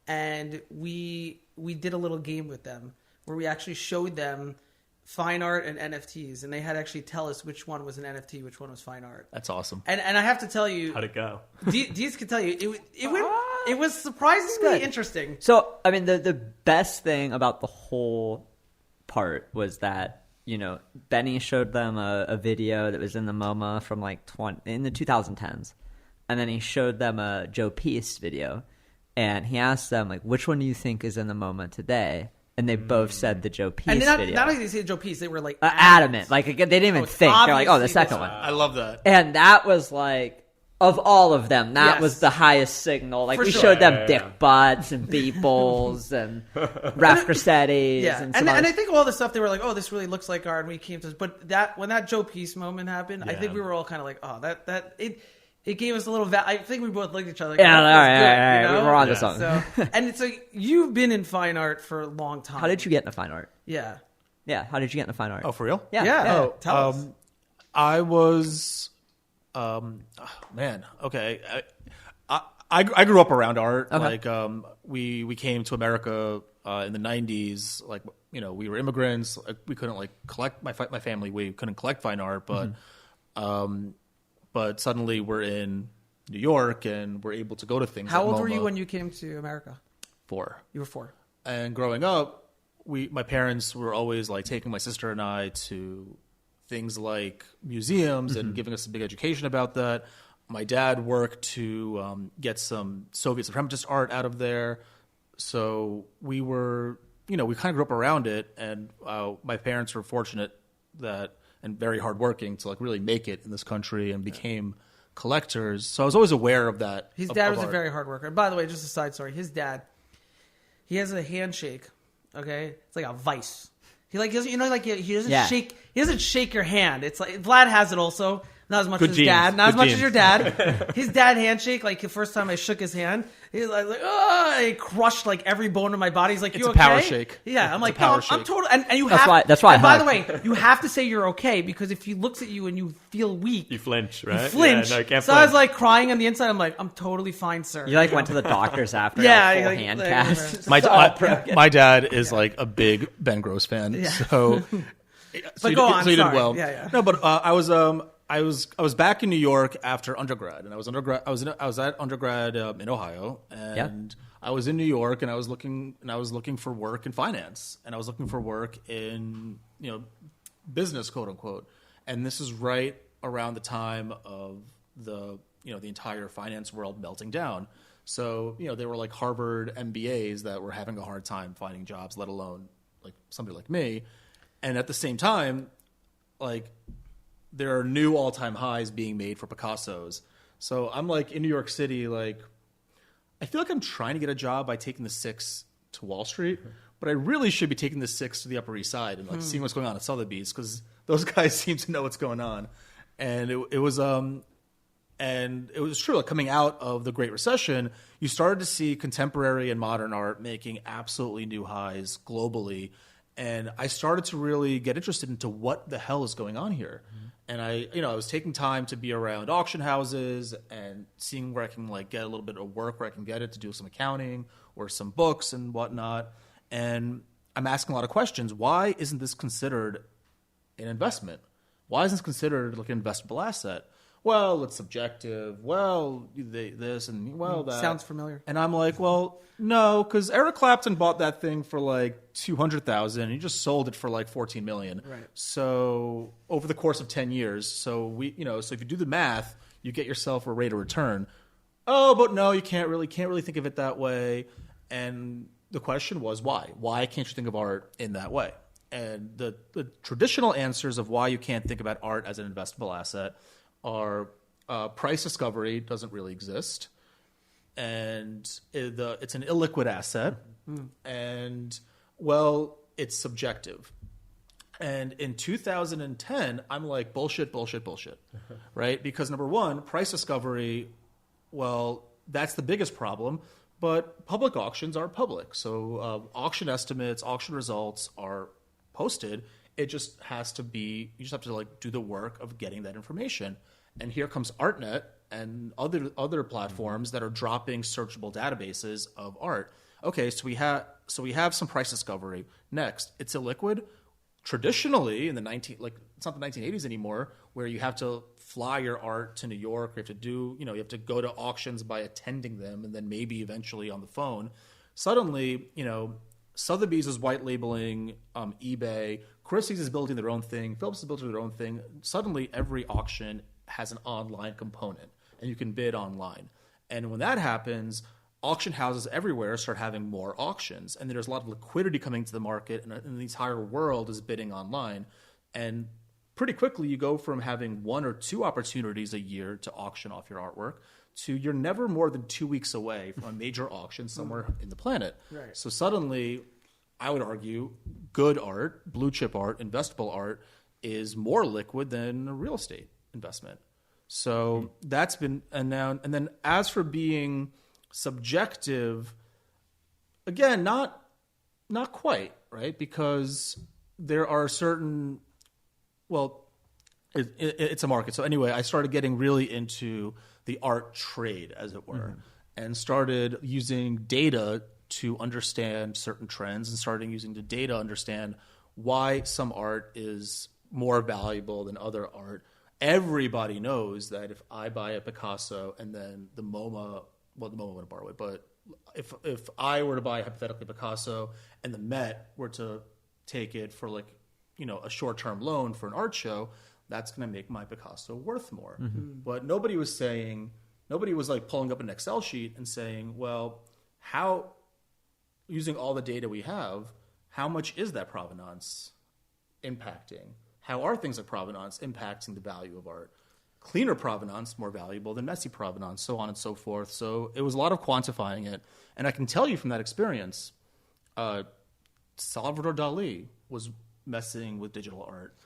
and we did a little game with them where we actually showed them fine art and NFTs, and they had to actually tell us which one was an NFT, which one was fine art. That's awesome. And I have to tell you, How'd it go? Deez could tell you, it was surprisingly interesting. So, I mean, the best thing about the whole part was that, Benny showed them a video that was in the MoMA from in the 2010s. And then he showed them a Joe Peace video. And he asked them, which one do you think is in the MoMA today? And they both said the Joe Peace video. Not only did they say Joe Peace, they were adamant. They didn't even think. They're like, the second one. I love that. And that was of all of them, that was the highest signal. We showed them dick butts and beeples and Raf Grassettis. Yeah, and I think all the stuff they were like, this really looks like art. And we came to, but when that Joe Peace moment happened, I think we were all kind of like, it gave us a little. I think we both looked at each other. Like, all right, we were on to something. So, and it's you've been in fine art for a long time. How did you get into fine art? Yeah. How did you get into fine art? Oh, for real? Yeah. Tell us. I was. Man, okay. I grew up around art. Okay. We came to America in the 90s. We were immigrants. We couldn't collect my family. We couldn't collect fine art, but but suddenly we're in New York and we're able to go to things. How like old MoMA. were you when you came to America? 4. You were 4. And growing up, my parents were always taking my sister and I to things like museums and giving us a big education about that. My dad worked to get some Soviet supremacist art out of there. So we were, we kind of grew up around it. And my parents were fortunate and very hardworking to really make it in this country and became collectors. So I was always aware of that. His dad was a very hard worker. And by the way, just a side story. His dad, he has a handshake. Okay. It's like a vice. He doesn't, he doesn't shake. He doesn't shake your hand. It's like Vlad has it also. Not as much as his dad. Not as much as your dad. His dad handshake. The first time I shook his hand, he was he crushed every bone in my body. He's like, "You okay?" It's a power shake. Yeah, I'm like, power "I'm shake. totally." And you that's have. Why, that's why. And by the way, you have to say you're okay because if he looks at you and you feel weak, You flinch, right? you flinch. Yeah, no, I can't so flinch. I was crying on the inside. I'm like, "I'm totally fine, sir." You went to the doctors after Yeah, a full like- hand like- cast. My dad is a big Ben Gross fan. So But go on, so he did sorry. well. Yeah. No, but I was back in New York after undergrad, and I was at undergrad in Ohio, and I was in New York, and I was looking for work in finance, and I was looking for work in business, quote unquote, and this is right around the time of the entire finance world melting down. So there were Harvard MBAs that were having a hard time finding jobs, let alone somebody like me, and at the same time, there are new all-time highs being made for Picassos. So I'm in New York City, I feel I'm trying to get a job by taking the 6 to Wall Street, but I really should be taking the 6 to the Upper East Side and seeing what's going on at Sotheby's because those guys seem to know what's going on. And it was true. Coming out of the Great Recession, you started to see contemporary and modern art making absolutely new highs globally. And I started to really get interested into what the hell is going on here. And I was taking time to be around auction houses and seeing where I can like get a little bit of work where I can get it to do some accounting or some books and whatnot. And I'm asking a lot of questions. Why isn't this considered an investment? Why isn't this considered like an investable asset? Well, it's subjective. Well, this and well that sounds familiar. And I'm like, well, no, because Eric Clapton bought that thing for like $200,000, and he just sold it for like $14 million. Right. So over the course of 10 years, so if you do the math, you get yourself a rate of return. Oh, but no, you can't really think of it that way. And the question was why? Why can't you think of art in that way? And the traditional answers of why you can't think about art as an investable asset are price discovery doesn't really exist, and it's an illiquid asset, and well, it's subjective. And in 2010, I'm like bullshit, right? Because number one, price discovery, well, that's the biggest problem. But public auctions are public, so auction estimates, auction results are posted. It just has to be, you just have to like do the work of getting that information. And here comes ArtNet and other platforms that are dropping searchable databases of art. Okay, so we have some price discovery. Next, it's illiquid. Traditionally, in it's not the 1980s anymore, where you have to fly your art to New York. You have to you have to go to auctions by attending them, and then maybe eventually on the phone. Suddenly, Sotheby's is white labeling eBay. Christie's is building their own thing. Phillips is building their own thing. Suddenly, every auction has an online component, and you can bid online. And when that happens, auction houses everywhere start having more auctions, and there's a lot of liquidity coming to the market, and the entire world is bidding online. And pretty quickly, you go from having 1 or 2 opportunities a year to auction off your artwork to you're never more than 2 weeks away from a major auction somewhere in the planet. Right. So suddenly, I would argue, good art, blue chip art, investable art is more liquid than a real estate investment. So that's been announced. And then as for being subjective, again, not quite, right? Because there are certain, it's a market. So anyway, I started getting really into the art trade, as it were, and started using data to understand certain trends, and starting using the data to understand why some art is more valuable than other art. Everybody knows that if I buy a Picasso and then the MoMA wouldn't borrow it, but if I were to buy hypothetically Picasso and the Met were to take it for a short-term loan for an art show, that's going to make my Picasso worth more. But nobody was like pulling up an Excel sheet and saying, well, how, using all the data we have, how much is that provenance impacting? How are things like provenance impacting the value of art? Cleaner provenance more valuable than messy provenance, so on and so forth. So it was a lot of quantifying it. And I can tell you from that experience, Salvador Dali was messing with digital art.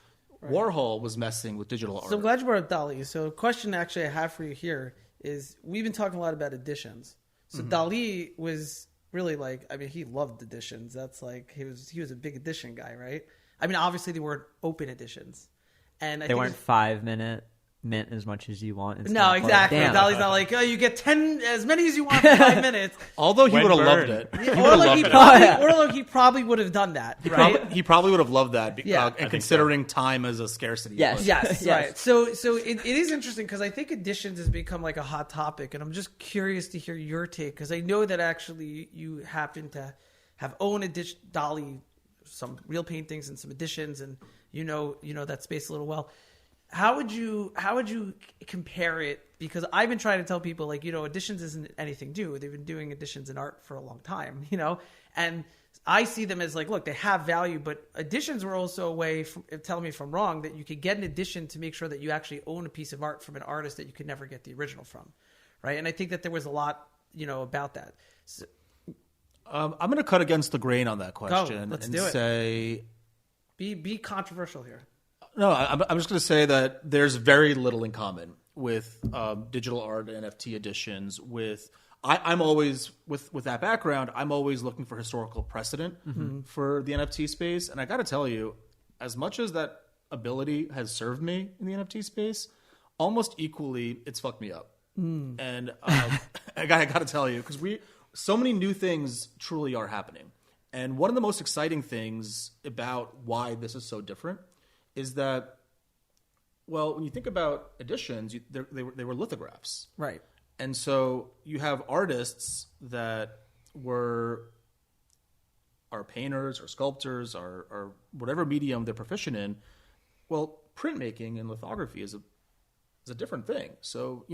Right. Warhol was messing with digital art. So I'm glad you brought up Dali. So a question actually I have for you here is, we've been talking a lot about editions. So Dali was really he loved editions. That's he was a big edition guy, right? I mean, obviously they weren't open editions, and they weren't 5-minute mint as much as you want. No, exactly. Dali's not like, oh, you get 10 as many as you want for 5 minutes. Although he would have loved it. He probably would have done that. Right? He probably would have loved that. And considering time as a scarcity. Yes. Right. So it is interesting, because I think editions has become like a hot topic, and I'm just curious to hear your take, because I know that actually you happen to have owned Dali, some real paintings and some editions, and you know that space a little well. How would you compare it? Because I've been trying to tell people, editions isn't anything new. They've been doing editions in art for a long time, and I see them as look, they have value, but editions were also a way, tell me if I'm wrong, that you could get an edition to make sure that you actually own a piece of art from an artist that you could never get the original from, right? And I think that there was a lot, about that. So, I'm going to cut against the grain on that question say, be controversial here. No, I'm just going to say that there's very little in common with digital art and NFT editions. I'm always with that background, I'm always looking for historical precedent for the NFT space, and I got to tell you, as much as that ability has served me in the NFT space, almost equally, it's fucked me up. And I got to tell you, because so many new things truly are happening. And one of the most exciting things about why this is so different is that, well, when you think about editions, they were lithographs. Right. And so you have artists that are painters or sculptors or whatever medium they're proficient in. Well, printmaking and lithography is a different thing. So,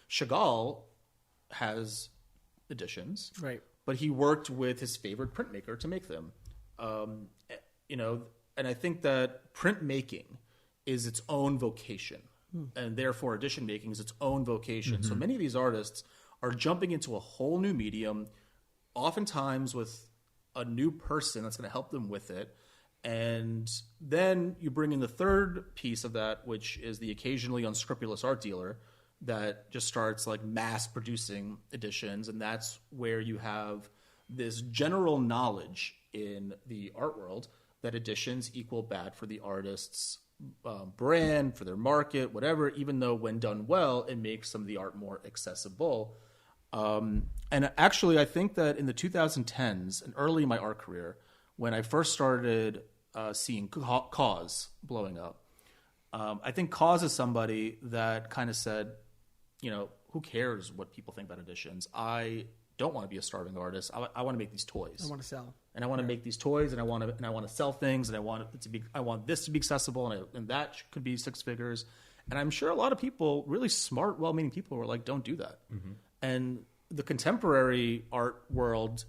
Chagall has editions. Right. But he worked with his favorite printmaker to make them. And I think that printmaking is its own vocation. And therefore edition making is its own vocation. So many of these artists are jumping into a whole new medium, oftentimes with a new person that's going to help them with it. And then you bring in the third piece of that, which is the occasionally unscrupulous art dealer that just starts like mass producing editions. And that's where you have this general knowledge in the art world that editions equal bad for the artist's brand, for their market, whatever, even though when done well, it makes some of the art more accessible. And actually, I think that in the 2010s and early in my art career, when I first started seeing Cause blowing up, I think Cause is somebody that kind of said, who cares what people think about editions? I don't want to be a starving artist. I want to make these toys. I want to sell. And I want to make these toys, and I want to sell things, and I want this to be accessible, and that could be six figures. And I'm sure a lot of people, really smart, well-meaning people, were like, "Don't do that." And the contemporary art world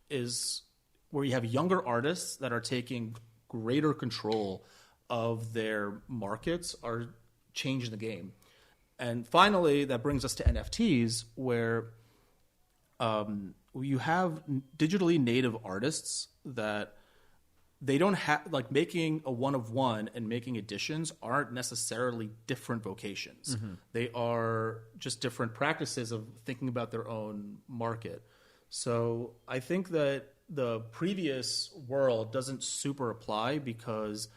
is where you have younger artists that are taking greater control of their markets, are changing the game. And finally, that brings us to NFTs, where you have digitally native artists that they don't have, like, making a one of one and making editions aren't necessarily different vocations. They are just different practices of thinking about their own market. So I think that the previous world doesn't super apply, because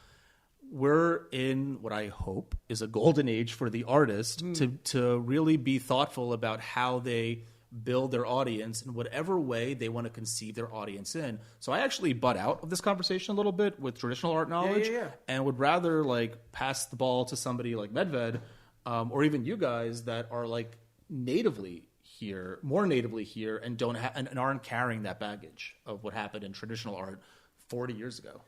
we're in what I hope is a golden age for the artist to really be thoughtful about how they build their audience in whatever way they want to conceive their audience in. So I actually butt out of this conversation a little bit with traditional art knowledge, and would rather pass the ball to somebody like Medved, or even you guys that are more natively here, and and aren't carrying that baggage of what happened in traditional art 40 years ago.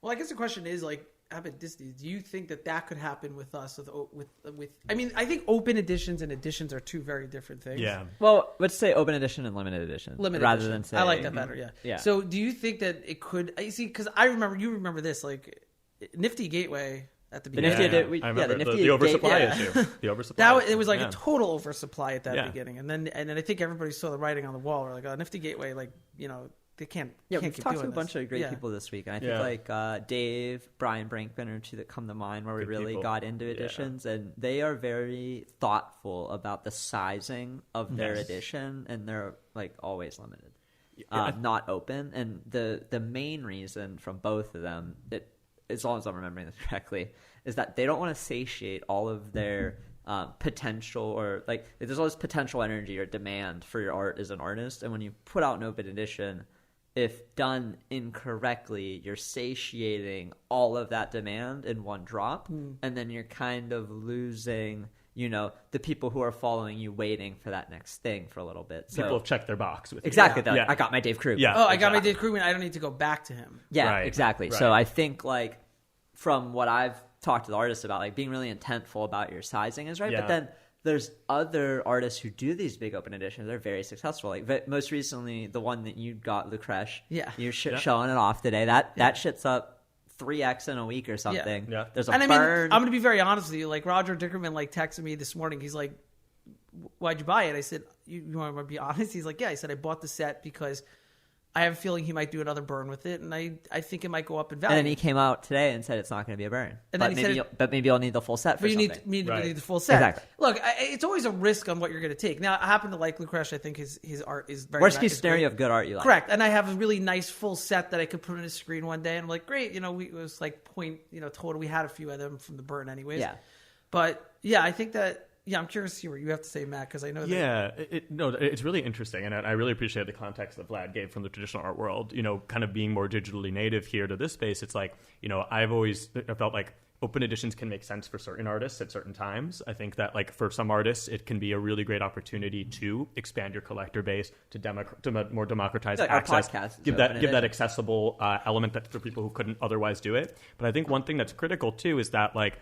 Well, I guess the question is do you think that could happen with us? I mean, I think open editions and editions are two very different things. Yeah. Well, let's say open edition and limited edition. Than say, I like that better. Yeah. So, do you think that it could? I see, because you remember this, Nifty Gateway at the beginning. I remember the oversupply issue. The oversupply. It was a total oversupply at that beginning, and then I think everybody saw the writing on the wall. We're like, oh, Nifty Gateway, they can't. We've talked to a bunch of great people this week, and I think Dave, Brian Brinkman are two that come to mind where we really got into editions, and they are very thoughtful about the sizing of their edition, and they're always limited, not open. And the main reason from both of them, as long as I'm remembering this correctly, is that they don't want to satiate all of their potential, or there's all this potential energy or demand for your art as an artist, and when you put out an open edition, if done incorrectly, you're satiating all of that demand in one drop, and then you're kind of losing, the people who are following you waiting for that next thing for a little bit. People have checked their box with exactly. You. I got my Dave Krug. Yeah. Oh, I got my Dave Krug. I don't need to go back to him. Yeah, right. Exactly. Right. So I think from what I've talked to the artists about, being really intentful about your sizing is right. Yeah. But then there's other artists who do these big open editions. They're very successful. Most recently, the one that you got, Lucresh. Yeah. You're showing it off today. That shit's up 3x in a week or something. Yeah. There's a and bird. I'm going to be very honest with you. Roger Dickerman texted me this morning. He's like, "Why'd you buy it?" I said, "You want to be honest?" He's like, "Yeah." I said, "I bought the set because I have a feeling he might do another burn with it, and I think it might go up in value. And then he came out today and said it's not going to be a burn. And but then he maybe, said but maybe you'll need the full set for but you something. need Right. the full set. Exactly. Look, it's always a risk on what you're going to take. Now, I happen to like Lucretia. I think his art is very Worst case is scenario great. of good art you like. Correct. And I have a really nice full set that I could put on a screen one day. And I'm like, great. It was like total. We had a few of them from the burn anyways. Yeah. But yeah, I think that, I'm curious to see what you have to say, Matt, because I know that. Yeah, it's really interesting, and I really appreciate the context that Vlad gave from the traditional art world. Kind of being more digitally native here to this space, it's like, I've always felt like open editions can make sense for certain artists at certain times. I think that, like, for some artists, it can be a really great opportunity to expand your collector base, to more democratize Like access, our podcast is give open that edition. accessible element that for people who couldn't otherwise do it. But I think one thing that's critical too is that, like,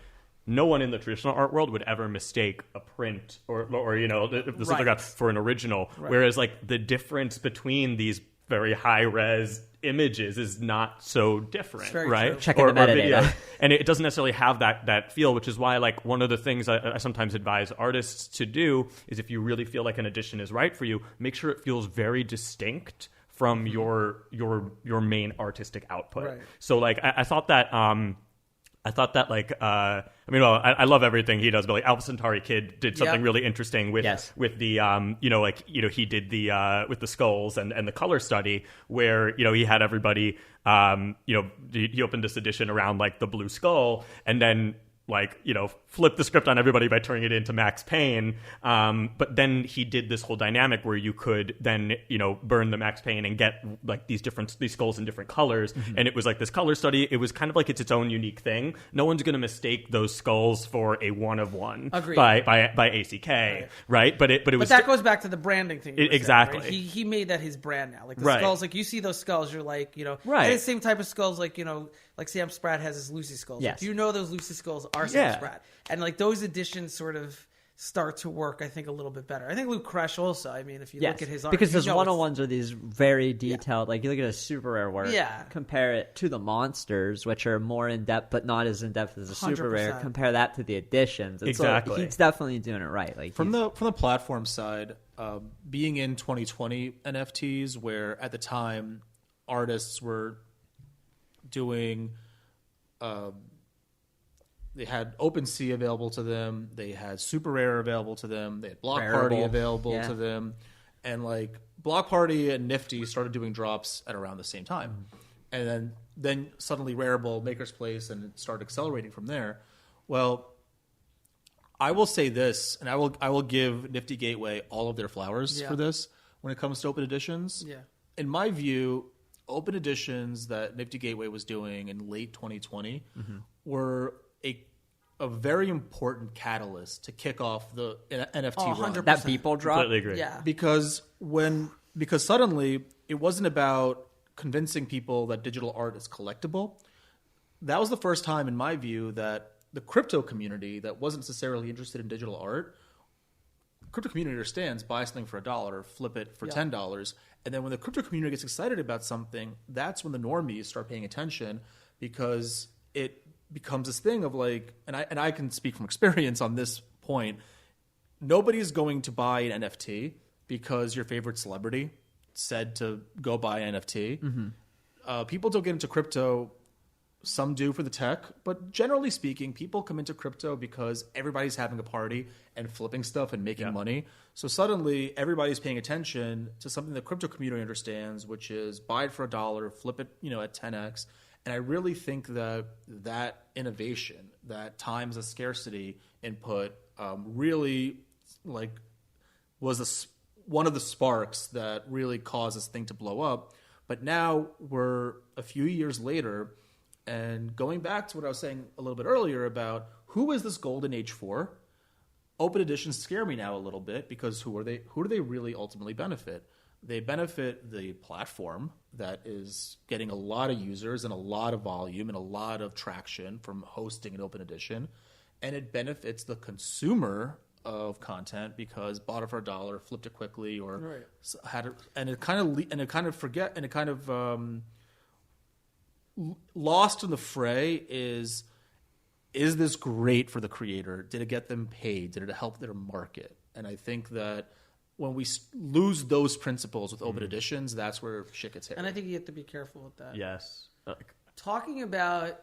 no one in the traditional art world would ever mistake a print or the lithograph for an original. Right. Whereas, like, the difference between these very high res images is not so different, right? True. Checking the metadata. And it doesn't necessarily have that feel, which is why, like, one of the things I sometimes advise artists to do is, if you really feel like an edition is right for you, make sure it feels very distinct from your main artistic output. Right. So, like, I thought that like I love everything he does, but like Alpha Centauri Kid did something really interesting with the he did the with the skulls and the color study, where he had everybody he opened this edition around like the blue skull, and then flip the script on everybody by turning it into Max Payne. But then he did this whole dynamic where you could then, burn the Max Payne and get like these skulls in different colors. Mm-hmm. And it was like this color study. It was kind of like its own unique thing. No one's going to mistake those skulls for a one of one by ACK, right? But that goes back to the branding thing. Exactly. Saying, right? He made that his brand now. Like the skulls, like you see those skulls, you're like, right. And the same type of skulls, like Sam Spratt has his Lucy skulls. Yes. Like, those Lucy skulls are Sam Spratt. And like those editions sort of start to work, I think, a little bit better. I think Luke Kresh also, I mean, if you look at his art. Because those 101s are these very detailed, like you look at a super rare work, compare it to the monsters, which are more in-depth, but not as in-depth as a super 100%. rare, compare that to the editions. And exactly. So he's definitely doing it right. Like from the platform side, being in 2020 NFTs, where at the time artists were doing... they had OpenSea available to them. They had Super Rare available to them. They had Blockparty available to them. And like Blockparty and Nifty started doing drops at around the same time. And then suddenly Rareable, Maker's Place, and it started accelerating from there. Well, I will say this, and I will give Nifty Gateway all of their flowers for this when it comes to open editions. Yeah. In my view, open editions that Nifty Gateway was doing in late 2020 were a very important catalyst to kick off the NFT run. 100%. that Beeple drop. Completely agree. Yeah. Because suddenly it wasn't about convincing people that digital art is collectible. That was the first time, in my view, that the crypto community that wasn't necessarily interested in digital art, crypto community understands, buy something for $1, flip it for $10. And then when the crypto community gets excited about something, that's when the normies start paying attention, because it becomes this thing of like, and I can speak from experience on this point, nobody's going to buy an NFT because your favorite celebrity said to go buy an NFT. Mm-hmm. People don't get into crypto. Some do for the tech, but generally speaking, people come into crypto because everybody's having a party and flipping stuff and making money. So suddenly everybody's paying attention to something the crypto community understands, which is buy it for $1, flip it, at 10x. And I really think that innovation, that times a scarcity input, really was one of the sparks that really caused this thing to blow up. But now we're a few years later, and going back to what I was saying a little bit earlier about who is this golden age for, open editions scare me now a little bit, because who do they really ultimately benefit? They benefit the platform that is getting a lot of users and a lot of volume and a lot of traction from hosting an open edition, and it benefits the consumer of content because bought it for $1, flipped it quickly, or had it, and it kind of lost in the fray is this great for the creator? Did it get them paid? Did it help their market? And I think that when we lose those principles with open editions, that's where shit gets hit. And I think you have to be careful with that. Yes. Talking about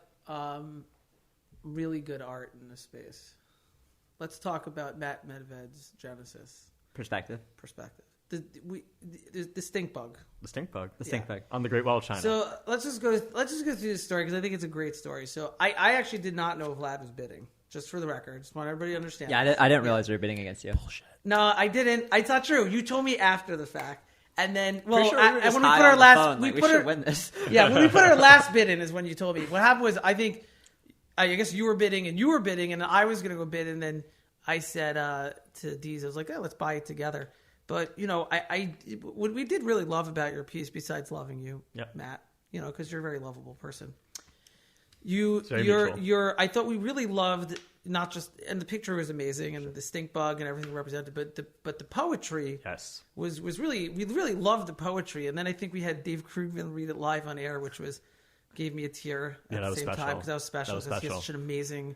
really good art in this space, let's talk about Matt Medved's Genesis Perspective. The stink bug. The stink bug. The stink bug. On the Great Wall of China. So let's just go through this story because I think it's a great story. So I actually did not know Vlad was bidding. Just for the record, just want everybody to understand. Yeah, I didn't realize we were bidding against you. Bullshit. No, I didn't. It's not true. You told me after the fact, and then when we put our we should win this. Yeah, when we put our last bid in is when you told me. What happened was I guess you were bidding and I was going to go bid, and then I said to Deez, I was like, let's buy it together. But what we did really love about your piece, besides loving you, Matt, because you're a very lovable person. I thought we really loved not just, and the picture was amazing, and the stink bug and everything represented, but the poetry was really, we really loved the poetry. And then I think we had Dave Krugman read it live on air, which gave me a tear at the same time because that was special. Because he has such an amazing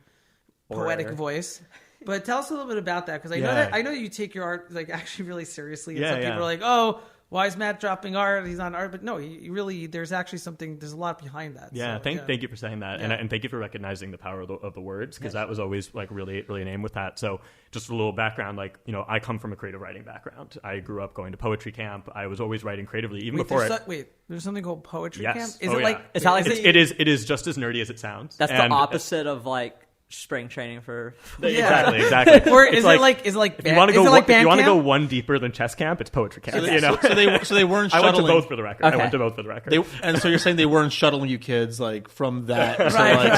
poetic voice. But tell us a little bit about that, because I know you take your art actually really seriously. And some people are like, "Oh, why is Matt dropping art? He's on art." But no, he really, there's actually something. There's a lot behind that. Yeah, so, thank you for saying that, and thank you for recognizing the power of the words, because that was always really an aim with that. So just a little background, I come from a creative writing background. I grew up going to poetry camp. I was always writing creatively, even before. There's something called poetry camp. Is it it is just as nerdy as it sounds. That's the opposite of spring training for exactly. Or is it like if you want to go one deeper than chess camp, it's poetry camp. So they weren't. I went to both for the record. Okay. And so you're saying they weren't shuttling you kids from that to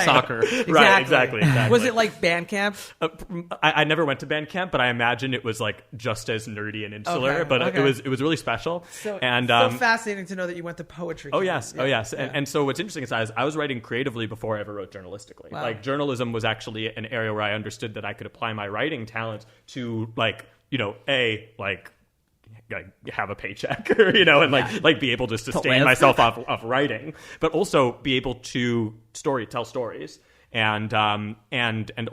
soccer, Exactly. Was it like band camp? I never went to band camp, but I imagine it was just as nerdy and insular. It was really special. So and fascinating to know that you went to poetry camp. Oh yes. And so what's interesting is I was writing creatively before I ever wrote journalistically. Wow. Journalism was actually an area where I understood that I could apply my writing talents to have a paycheck or, and be able to sustain myself off writing, but also be able to tell stories and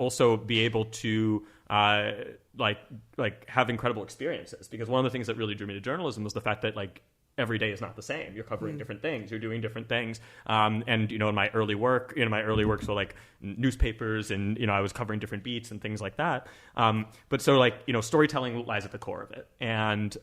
also be able to have incredible experiences, because one of the things that really drew me to journalism was the fact that every day is not the same. You're covering different things. You're doing different things. And in my early work, so newspapers, and I was covering different beats and things like that. But so storytelling lies at the core of it. And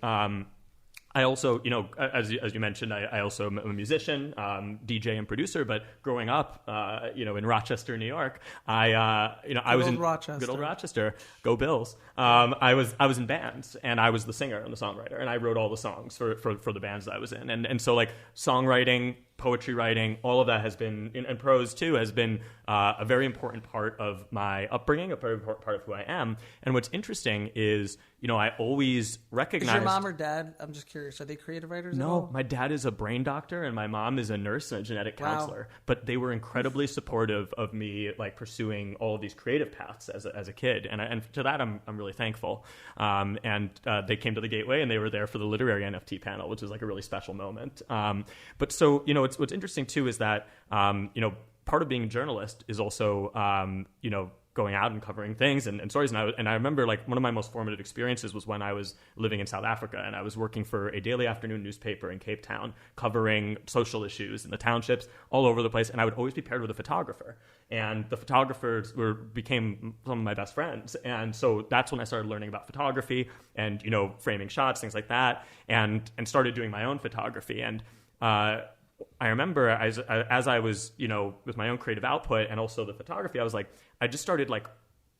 I also, as you mentioned, I also am a musician, DJ and producer. But growing up, in Rochester, New York, I was in Rochester. Good old Rochester. Go Bills. I was in bands, and I was the singer and the songwriter, and I wrote all the songs for the bands that I was in. And so songwriting, poetry writing, all of that has been, and prose too, has been a very important part of my upbringing, a very important part of who I am. And what's interesting is, I always recognized... Is your mom or dad, I'm just curious, are they creative writers at all? No, my dad is a brain doctor, and my mom is a nurse and a genetic counselor. But they were incredibly supportive of me, pursuing all of these creative paths as a kid. And to that, I'm really thankful. And they came to the Gateway, and they were there for the literary NFT panel, which is a really special moment. But so, what's interesting too is that, part of being a journalist is also, going out and covering things and stories. And I remember one of my most formative experiences was when I was living in South Africa, and I was working for a daily afternoon newspaper in Cape Town, covering social issues in the townships all over the place. And I would always be paired with a photographer, and the photographers became some of my best friends. And so that's when I started learning about photography and, framing shots, things like that, and started doing my own photography. And, I remember as I was, with my own creative output and also the photography, I just started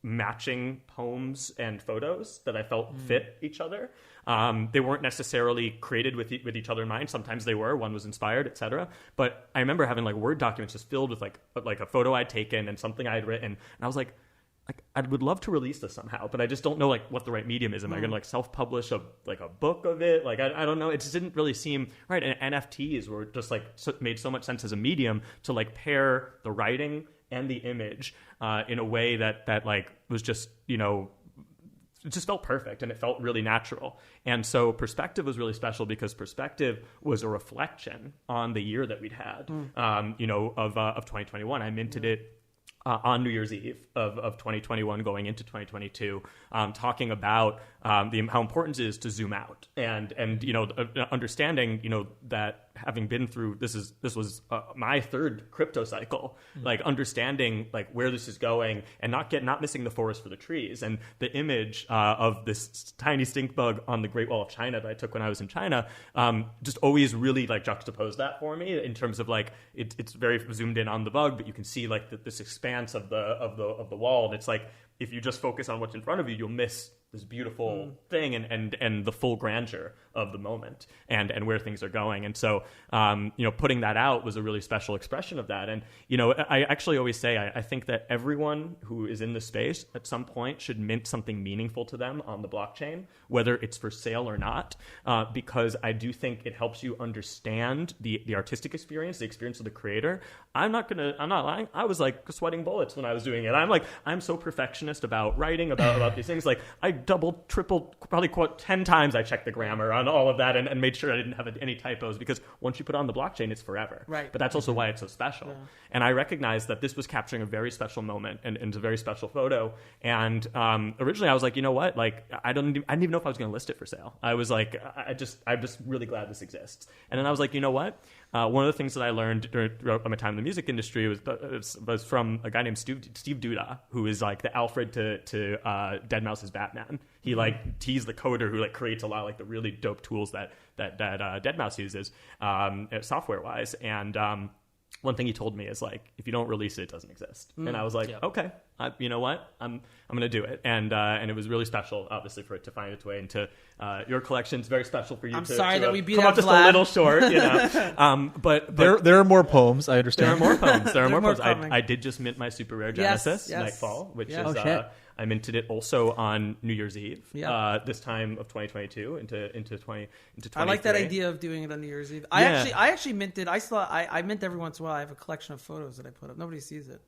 matching poems and photos that I felt fit each other. They weren't necessarily created with each other in mind. Sometimes they were. One was inspired, etc. But I remember having Word documents just filled with a photo I'd taken and something I had written, and I was like, I would love to release this somehow, but I just don't know what the right medium is. Am I going to self-publish a book of it? I don't know. It just didn't really seem right. And NFTs were just made so much sense as a medium to pair the writing and the image in a way that was just, it just felt perfect, and it felt really natural. And so perspective was really special because perspective was a reflection on the year that we'd had, of 2021. I minted it on New Year's Eve of 2021 going into 2022, talking about how important it is to zoom out and understanding, that having been through this was my third crypto cycle, like understanding like where this is going and not missing the forest for the trees. And the image of this tiny stink bug on the Great Wall of China that I took when I was in China just always really like juxtaposed that for me in terms of like it's very zoomed in on the bug, but you can see like this expanse of the wall, and it's like if you just focus on what's in front of you, you'll miss this beautiful thing and the full grandeur of the moment and where things are going. And so, putting that out was a really special expression of that. And, I actually always say, I think that everyone who is in the space at some point should mint something meaningful to them on the blockchain, whether it's for sale or not, because I do think it helps you understand the artistic experience, the experience of the creator. I'm not lying. I was like sweating bullets when I was doing it. I'm so perfectionist about writing about these things. Like I double, triple, probably 10 times I checked the grammar on all of that and made sure I didn't have any typos, because once you put it on the blockchain, it's forever. Right. But that's also why it's so special. Yeah. And I recognized that this was capturing a very special moment and it's a very special photo. And originally I was like, you know what? Like I didn't even know if I was going to list it for sale. I was like, I'm just really glad this exists. And then I was like, you know what? One of the things that I learned throughout my time in the music industry was from a guy named Steve Duda, who is like the Alfred to Deadmau5's Batman. He's the coder who like creates a lot of like the really dope tools that Deadmau5 uses software wise. And one thing he told me is like, if you don't release it, it doesn't exist. And I was like, okay, you know what? I'm going to do it. And it was really special, obviously, for it to find its way into your collection. It's very special for you. I'm sorry that we beat come out up just Vlad. A little short, but there are more poems. I understand. There are more poems. There are more poems. coming. I did just mint my super rare Genesis Nightfall, which is I minted it also on New Year's Eve. This time of 2022 into 2023. I like that idea of doing it on New Year's Eve. I actually minted. I mint every once in a while. I have a collection of photos that I put up. Nobody sees it.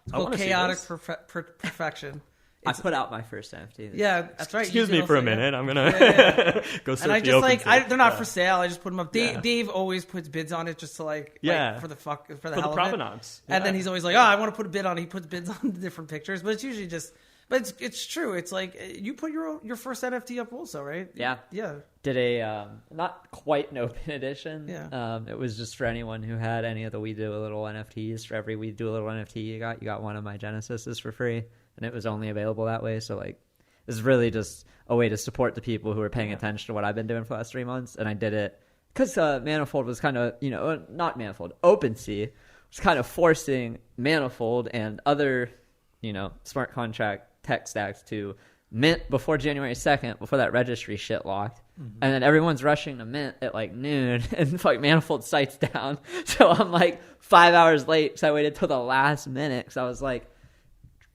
It's called Chaotic Perfection. I put out my first NFT. Yeah, that's right. Excuse me for a minute. I'm gonna go search. And I the just OpenSea. they're not for sale. I just put them up. Dave always puts bids on it just to for the hell of provenance. It. And then he's always like, I want to put a bid on it. He puts bids on the different pictures, but it's usually just. But it's true. It's like you put your first NFT up also, right? Yeah. Did a not quite an open edition. Yeah. It was just for anyone who had any of the We Do a Little NFTs. For every We Do a Little NFT you got one of my Genesises for free, and it was only available that way. So like, this is really just a way to support the people who are paying attention to what I've been doing for the last 3 months, and I did it because Manifold was kind of not Manifold, OpenSea was kind of forcing Manifold and other smart contract tech stacks to mint before January 2nd, before that registry shit locked. And then everyone's rushing to mint at like noon, and like Manifold site's down. So I'm like 5 hours late, so I waited till the last minute because I was like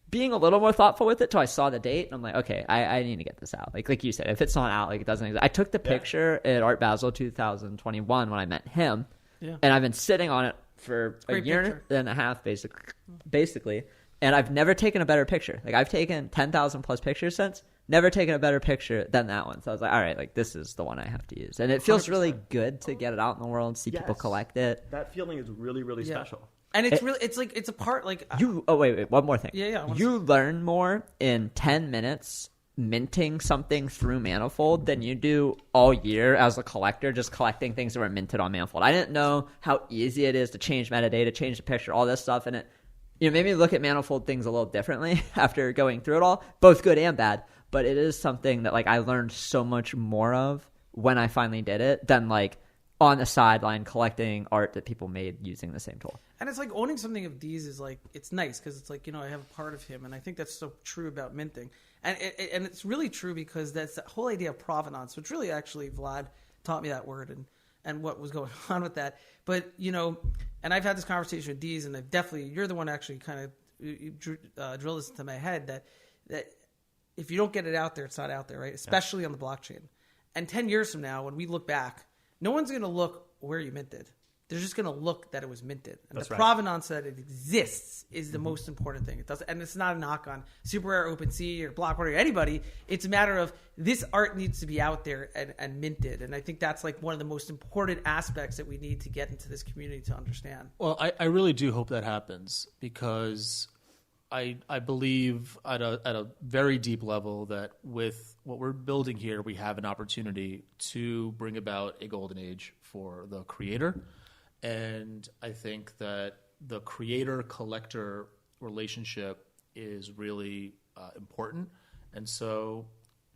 being a little more thoughtful with it till I saw the date. And I'm like, okay, I need to get this out. Like you said, if it's not out, like it doesn't exist. I took the picture at Art Basel 2021 when I met him, and I've been sitting on it for a year and a half, basically. And I've never taken a better picture. Like I've taken 10,000 plus pictures since. Never taken a better picture than that one. So I was like, all right, like this is the one I have to use. And it feels 100%. Really good to get it out in the world, see people collect it. That feeling is really, really special. And it's a part like wait, one more thing. You to learn more in 10 minutes minting something through Manifold than you do all year as a collector, just collecting things that were minted on Manifold. I didn't know how easy it is to change metadata, change the picture, all this stuff, and it made me look at Manifold things a little differently after going through it all, both good and bad. But it is something that like I learned so much more of when I finally did it than like on the sideline collecting art that people made using the same tool. And it's like owning something of these is like, it's nice because it's like, I have a part of him. And I think that's so true about minting. And it's really true because that's the whole idea of provenance, which really actually Vlad taught me that word and what was going on with that. But, and I've had this conversation with Deez, and you're the one actually kind of drilled this into my head that if you don't get it out there, it's not out there, right? Especially on the blockchain. And 10 years from now, when we look back, no one's going to look where you minted. They're just going to look that it was minted. And the provenance that it exists is the most important thing. And it's not a knock on Super Rare, OpenSea, or Blockparty, or anybody. It's a matter of this art needs to be out there and minted. And I think that's like one of the most important aspects that we need to get into this community to understand. Well, I really do hope that happens because I believe at a very deep level that with what we're building here, we have an opportunity to bring about a golden age for the creator. And I think that the creator-collector relationship is really important. And so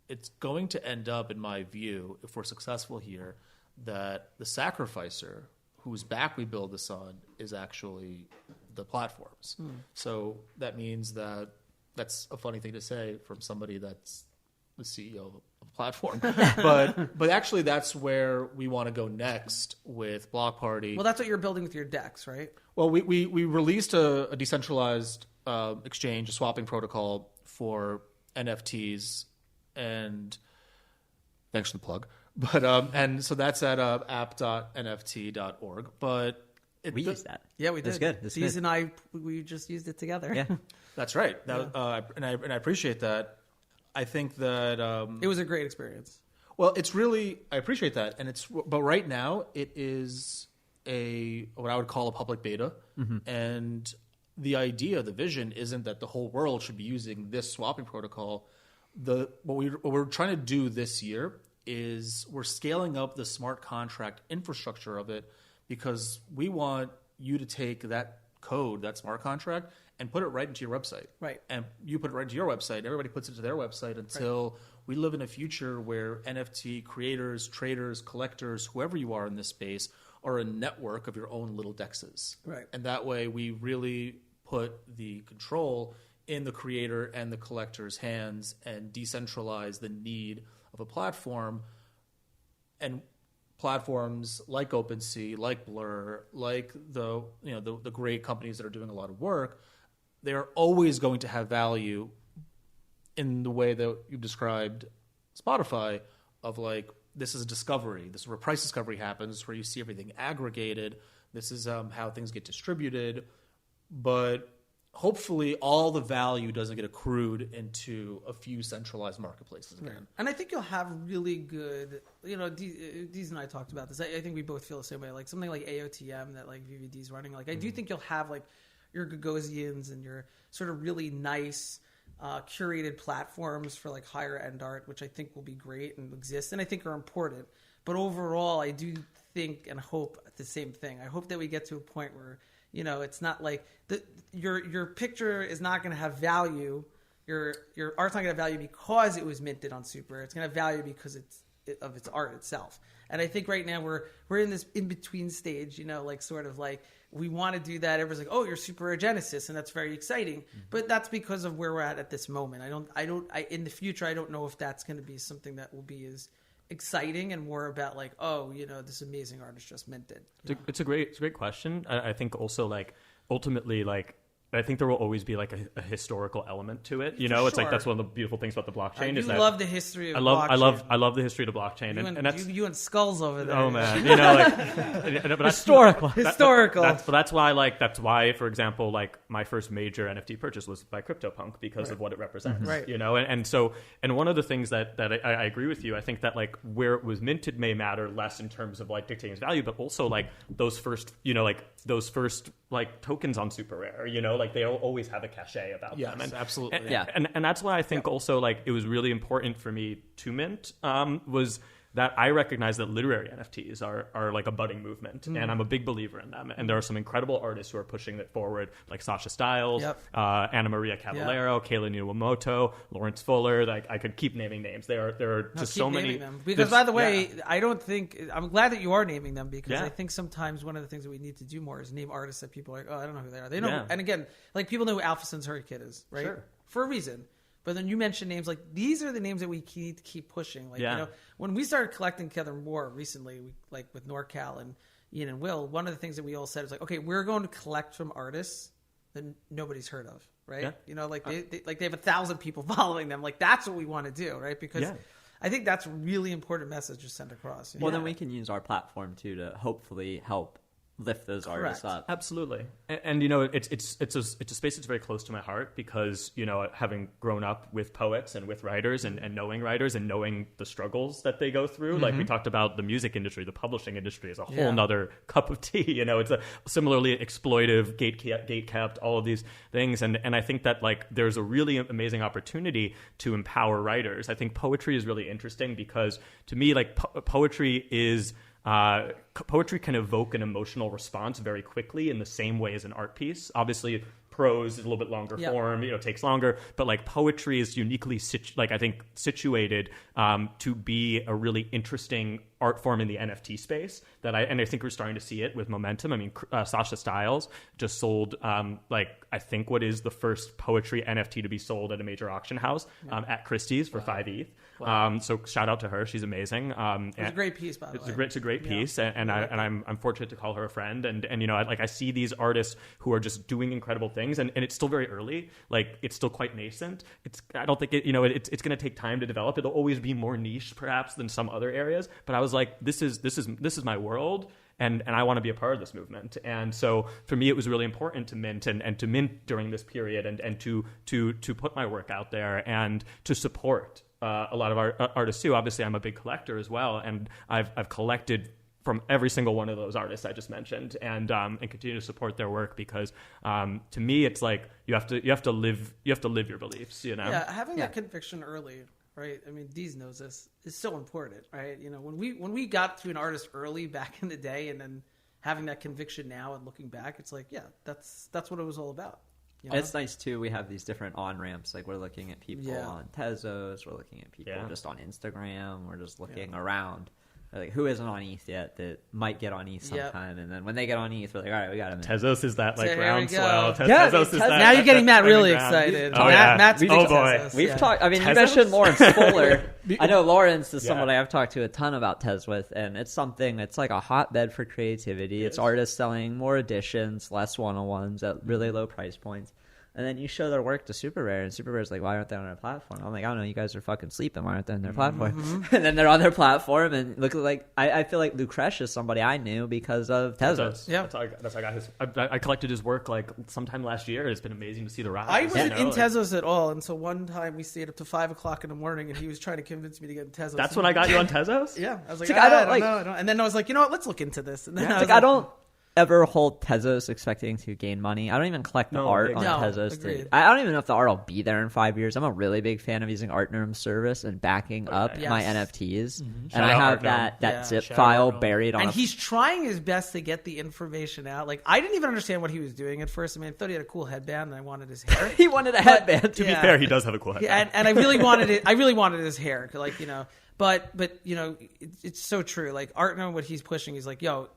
it's going to end up, in my view, if we're successful here, that the sacrificer whose back we build this on is actually the platforms. So that means that's a funny thing to say from somebody that's the CEO of a platform. but actually that's where we want to go next with Blockparty. Well, that's what you're building with your DEX, right? Well, we released a decentralized exchange, a swapping protocol for NFTs, and thanks for the plug. But and so that's at app.nft.org. But we used that. Yeah, we did. It's good. It's Deez good. and I, we just used it together. Yeah, that's right. And I appreciate that. I think that it was a great experience. Well, it's really, I appreciate that, but right now it is what I would call a public beta, and the idea, the vision, isn't that the whole world should be using this swapping protocol. What we're trying to do this year is we're scaling up the smart contract infrastructure of it, because we want you to take that code, that smart contract, and put it right into your website. Right. And you put it right into your website. Everybody puts it to their website until we live in a future where NFT creators, traders, collectors, whoever you are in this space, are a network of your own little dexes. Right. And that way we really put the control in the creator and the collector's hands and decentralize the need of a platform. And platforms like OpenSea, like Blur, like the great companies that are doing a lot of work, they're always going to have value in the way that you've described Spotify, of like, this is a discovery. This is where price discovery happens, where you see everything aggregated. This is how things get distributed. But hopefully all the value doesn't get accrued into a few centralized marketplaces again. Right. And I think you'll have really good, Deez and I talked about this. I think we both feel the same way. Like something like AOTM that like VVD's running. Like I do think you'll have like your Gagosians and your sort of really nice curated platforms for like higher end art, which I think will be great and exist and I think are important. But overall, I do think and hope the same thing. I hope that we get to a point where, it's not like your picture is not going to have value. Your art's not going to have value because it was minted on Super. It's going to have value because of its art itself. And I think right now we're in this in between stage. Like sort of like we want to do that. Everyone's like, oh, you're Super Genesis, and that's very exciting. But that's because of where we're at this moment. In the future, I don't know if that's going to be something that will be as exciting and more about like, oh, this amazing artist just minted. It's a great question. I think also like ultimately like I think there will always be like a historical element to it. It's like that's one of the beautiful things about the blockchain. I love the history of blockchain. I love the history of the blockchain. And that's you and Skulls over there. Oh man, but historical. That's why, for example, like my first major NFT purchase was by CryptoPunk because of what it represents. Right. And one of the things that I agree with you. I think that like where it was minted may matter less in terms of like dictating its value, but also like those first like tokens on Super Rare, like they'll always have a cachet about them. Yes, absolutely. And that's why I think also like it was really important for me to mint was that I recognize that literary NFTs are like a budding movement, and I'm a big believer in them. And there are some incredible artists who are pushing it forward, like Sasha Stiles, Anna Maria Cavallero, Kayla Niwamoto, Lawrence Fuller. Like I could keep naming names. There are just so many. Them. Because by the way, I don't think I'm glad that you are naming them because I think sometimes one of the things that we need to do more is name artists that people are like, oh, I don't know who they are. They know, and again, like people know who Alpha Centauri Kid is, right? Sure. For a reason. But then you mentioned names like these are the names that we need to keep pushing. Like when we started collecting together more recently, like with NorCal and Ian and Will, one of the things that we all said is like, okay, we're going to collect from artists that nobody's heard of, right? Yeah. They have 1,000 people following them. Like that's what we want to do, right? Because I think that's a really important message to send across. Well, then we can use our platform too to hopefully help lift those artists up. Absolutely. And you know, it's a space that's very close to my heart because, you know, having grown up with poets and with writers and knowing writers and knowing the struggles that they go through, like we talked about the music industry, the publishing industry is a whole nother cup of tea. You know, it's a similarly exploitive, gate-kept, all of these things. And I think that like there's a really amazing opportunity to empower writers. I think poetry is really interesting because to me, like poetry is... poetry can evoke an emotional response very quickly in the same way as an art piece. Obviously, prose is a little bit longer form, you know, takes longer, but like poetry is uniquely situated to be a really interesting art form in the NFT space I think we're starting to see it with momentum. I mean, Sasha Styles just sold I think what is the first poetry NFT to be sold at a major auction house at Christie's for 5 ETH. Wow. So shout out to her. She's amazing. It's a great piece, by the way. It's a great piece, and I'm fortunate to call her a friend. And you know, I see these artists who are just doing incredible things, and it's still very early. Like it's still quite nascent. I don't think it's going to take time to develop. It'll always be more niche, perhaps, than some other areas. But I was like, this is my world. And I want to be a part of this movement. And so for me, it was really important to mint and to mint during this period and to put my work out there and to support a lot of our artists too. Obviously, I'm a big collector as well, and I've collected from every single one of those artists I just mentioned, and continue to support their work because to me, it's like you have to live your beliefs. You know, having that conviction early. Right. I mean, Deez knows this. Is so important, right? You know, when we got to an artist early back in the day, and then having that conviction now and looking back, it's like, that's what it was all about. You know? It's nice too. We have these different on ramps. Like we're looking at people on Tezos. We're looking at people just on Instagram. We're just looking around. Like, who isn't on ETH yet that might get on ETH sometime? And then when they get on ETH, we're like, all right, we got him. Tezos is that like groundswell. Tezos is that. Now you're getting Matt really excited. Oh, Matt's boy. Tezos. We've talked. I mean, you mentioned Lawrence Fuller. I know Lawrence is someone I've talked to a ton about Tez with, and it's something. It's like a hotbed for creativity. It's artists selling more editions, less one-on-ones at really low price points. And then you show their work to Super Rare, and Super Rare's like, why aren't they on our platform? I'm like, I don't know, you guys are fucking sleeping. Why aren't they on their platform? And then they're on their platform, and look like I feel like Lucretia is somebody I knew because of Tezos. Yeah, that's how I got his. I collected his work like sometime last year. It's been amazing to see the rise. I wasn't in Tezos at all, and so one time we stayed up to 5 o'clock in the morning, and he was trying to convince me to get in Tezos. That's when I got you on Tezos. Yeah, I was like, I don't know. And then I was like, you know what? Let's look into this. And then I don't ever hold Tezos expecting to gain money. I don't even collect the art on Tezos. I don't even know if the art will be there in 5 years. I'm a really big fan of using Artnome service and backing up my NFTs. And I have that zip file buried on. And he's trying his best to get the information out. Like, I didn't even understand what he was doing at first. I mean, I thought he had a cool headband, and I wanted his hair. He wanted a headband. To be fair, he does have a cool headband. And I really wanted it. I really wanted his hair, like, you know. But you know, it's so true. Like Artnome, what he's pushing is like, yo,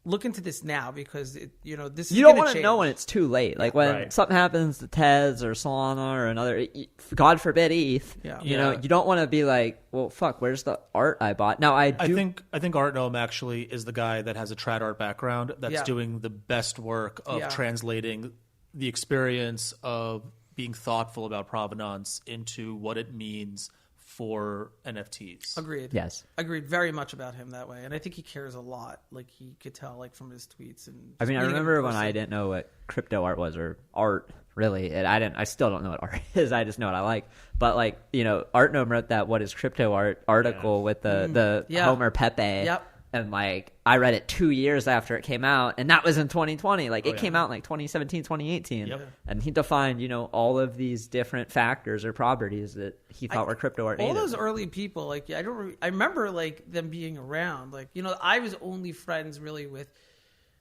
look into this now because this is going to change. You don't want to know when it's too late. Like when something happens to Tez or Solana or another, God forbid ETH. You know, you don't want to be like, well, fuck, where's the art I bought? Now I think Artnome actually is the guy that has a trad art background that's doing the best work of translating the experience of being thoughtful about provenance into what it means for NFTs. Agreed. Yes. Agreed very much about him that way. And I think he cares a lot. Like he could tell like from his tweets and I mean, I remember when I didn't know what crypto art was or art really. I still don't know what art is. I just know what I like. But like, you know, Artnome wrote that what is crypto art article with the Homer Pepe. Yep. And like I read it 2 years after it came out, and that was in 2020. Like it came out in like 2017, 2018. Yep. And he defined, you know, all of these different factors or properties that he thought were crypto art. All those early people, like I remember like them being around. Like, you know, I was only friends really with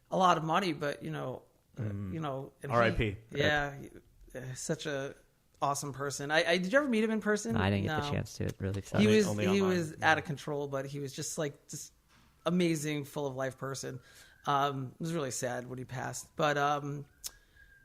a lot of money, but you know, R.I.P. Such a awesome person. Did you ever meet him in person? No, I didn't get the chance to. It really sucked. He was out of control, but he was just amazing, full of life person. It was really sad when he passed, but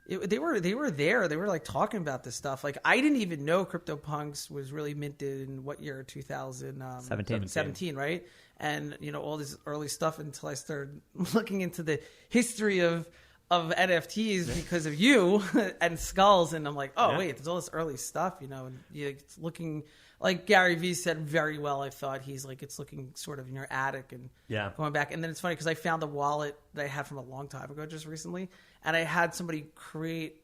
they were there. They were like talking about this stuff. Like I didn't even know CryptoPunks was really minted in what year? 2017, right? And you know all this early stuff until I started looking into the history of of NFTs because of you and skulls, and I'm like, oh Yeah. wait, there's all this early stuff, you know, and it's looking like Gary Vee said very well. I thought he's like, it's looking sort of in your attic and going back. And then it's funny because I found a wallet that I had from a long time ago just recently, and I had somebody create.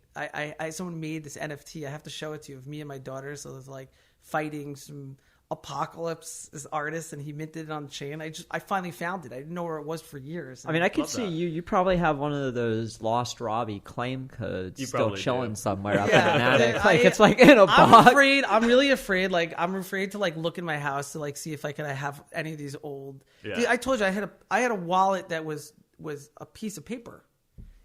Someone made this NFT. I have to show it to you of me and my daughter. So it's like fighting some apocalypse as artists, and he minted it on the chain. I finally found it. I didn't know where it was for years. I mean, I could see you probably have one of those lost Robbie claim codes still chilling somewhere up in an attic. Like it's like in a box. I'm really afraid. Like I'm afraid to like look in my house to like see if I could have any of these old. Yeah. Dude, I told you I had a wallet that was a piece of paper.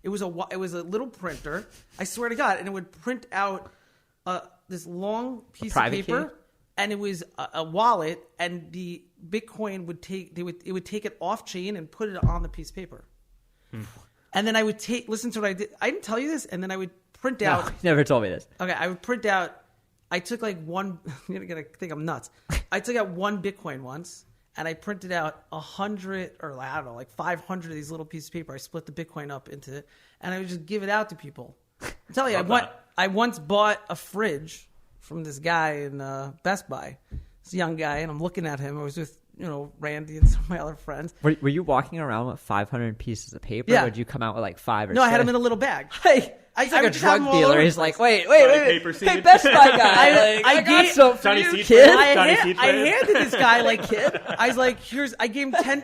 It was a little printer. I swear to God, and it would print out this long piece of paper. Key? And it was a wallet, and the Bitcoin would take it off chain and put it on the piece of paper. And then I would listen to what I did. I didn't tell you this, and then I would print out. No, you never told me this. Okay, I would print out. I took like one. You're gonna think I'm nuts. I took out one Bitcoin once, and I printed out 100 or I don't know, like 500 of these little pieces of paper. I split the Bitcoin up into, and I would just give it out to people. I'm telling you, I once bought a fridge from this guy in Best Buy. This young guy, and I'm looking at him. I was with Randy and some of my other friends. Were you walking around with 500 pieces of paper? Yeah. Or did you come out with like 5 or No, 6? I had them in a little bag. Hey, he's like a drug dealer. He's like, wait. paper Hey, seed. Best Buy guy. I got some for Johnny you, Seed kid. Friends? Johnny I Seed handed this guy like I was like, I gave him 10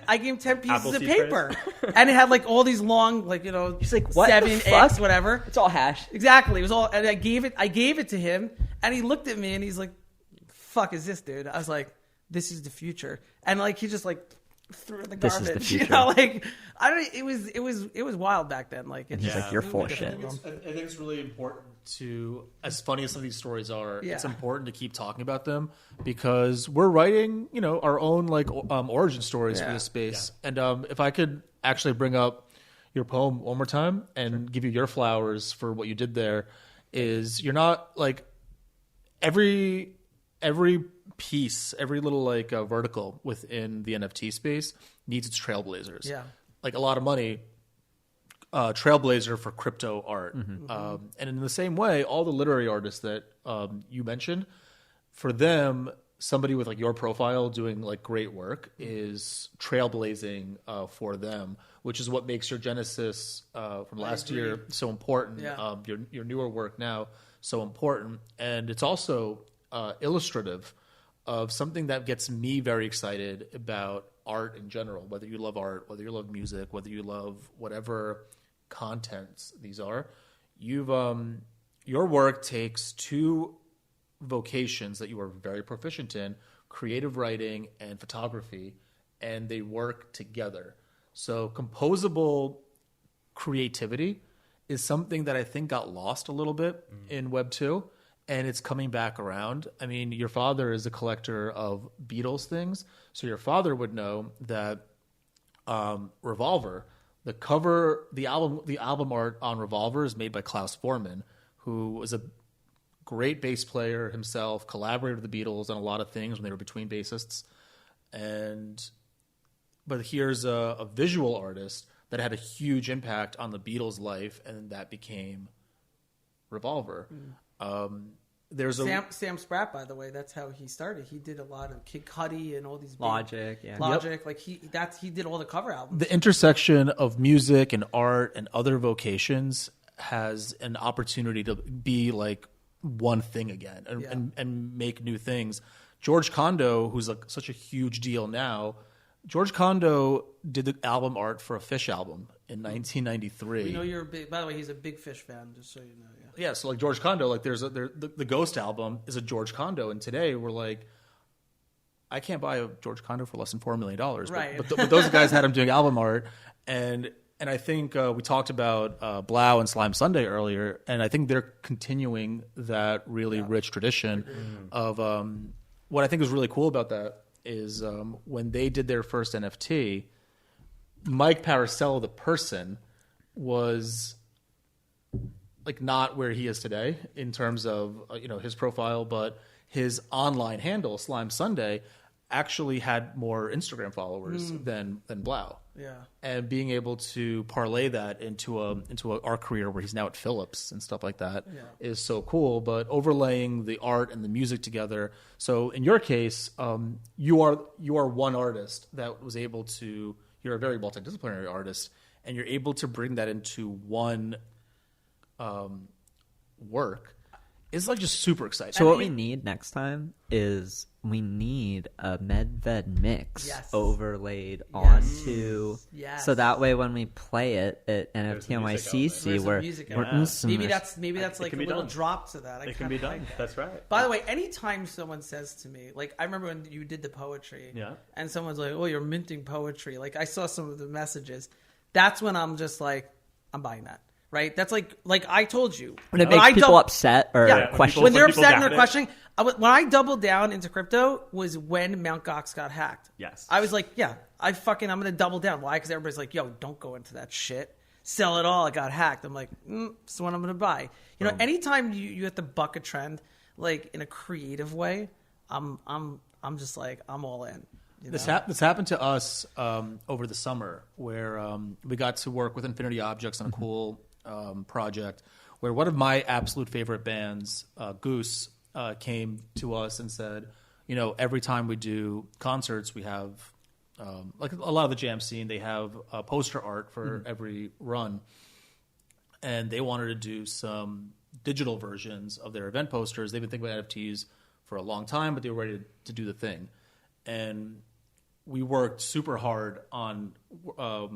pieces Apple of seed paper, and it had like all these long, like He's like, what 7x the whatever. It's all hash. Exactly, it was all, and I gave it to him, and he looked at me and he's like, "Fuck is this, dude?" I was like, "This is the future," and like he just like threw it in the This is the garbage. future. Like I don't. It was wild back then. Like it's He's like, you're full of I shit. think I think it's really important to, as funny as some of these stories are, it's Yeah. important to keep talking about them because we're writing, our own like origin stories for Yeah. this space. And if I could actually bring up your poem one more time and give you your flowers for what you did there, is you're not like every piece, every little like vertical within the NFT space needs its trailblazers. Yeah. Like a lot of money. Trailblazer for crypto art. And in the same way, all the literary artists that you mentioned, for them, somebody with like your profile doing like great work is trailblazing for them, which is what makes your genesis from last year so important. Yeah. Your newer work now so important. And it's also illustrative of something that gets me very excited about art in general, whether you love art, whether you love music, whether you love whatever contents these are. Your work takes two vocations that you are very proficient in, creative writing and photography, and they work together. So composable creativity is something that I think got lost a little bit in Web 2, and it's coming back around. I mean, your father is a collector of Beatles things, so your father would know that Revolver, the album art on Revolver is made by Klaus Voormann, who was a great bass player himself, collaborated with the Beatles on a lot of things when they were between bassists. But here's a visual artist that had a huge impact on the Beatles' life, and that became Revolver. There's Sam Spratt, by the way, that's how he started. He did a lot of Kid Cudi and all these Logic, yeah. Logic. Like he did all the cover albums. the intersection of music and art and other vocations has an opportunity to be like one thing again and make new things. George Condo, who's like such a huge deal now, George Condo did the album art for a Fish album in 1993. We know you're a big. By the way, he's a big Fish fan, just so you know. Yeah, so like George Condo, like the Ghost album is a George Condo, and today we're like, I can't buy a George Condo for less than $4 million. Right. But those guys had him doing album art, and I think we talked about Blau and Slime Sunday earlier, and I think they're continuing that really rich tradition of what I think is really cool about that is when they did their first NFT, Mike Paracello, the person, was like not where he is today in terms of his profile, but his online handle, Slime Sunday, actually had more Instagram followers than Blau. Yeah. And being able to parlay that into our career where he's now at Philips and stuff like that is so cool. But overlaying the art and the music together. So in your case, you are one artist that was able to. You're a very multidisciplinary artist, and you're able to bring that into one work. It's like just super exciting. So what we need next time is we need a Medved mix overlaid onto. Yes. So that way when we play it at NFT NYCC, maybe that's like a little drop to that. It can be done. That's right. By the way, anytime someone says to me, like I remember when you did the poetry, and someone's like, "Oh, you're minting poetry." Like I saw some of the messages. That's when I'm just like, I'm buying that. Right? That's like I told you. When it makes people upset or question. When they're upset and they're questioning. When I doubled down into crypto was when Mt. Gox got hacked. Yes. I was like, I'm going to double down. Why? Because everybody's like, yo, don't go into that shit. Sell it all. It got hacked. I'm like, this is what I'm going to buy. You know, anytime you have to buck a trend, like in a creative way, I'm just like, I'm all in. This happened to us over the summer where we got to work with Infinity Objects on a cool project where one of my absolute favorite bands, Goose, came to us and said, you know, every time we do concerts, we have like a lot of the jam scene, they have poster art for every run, and they wanted to do some digital versions of their event posters. They've been thinking about NFTs for a long time, but they were ready to do the thing, and we worked super hard on a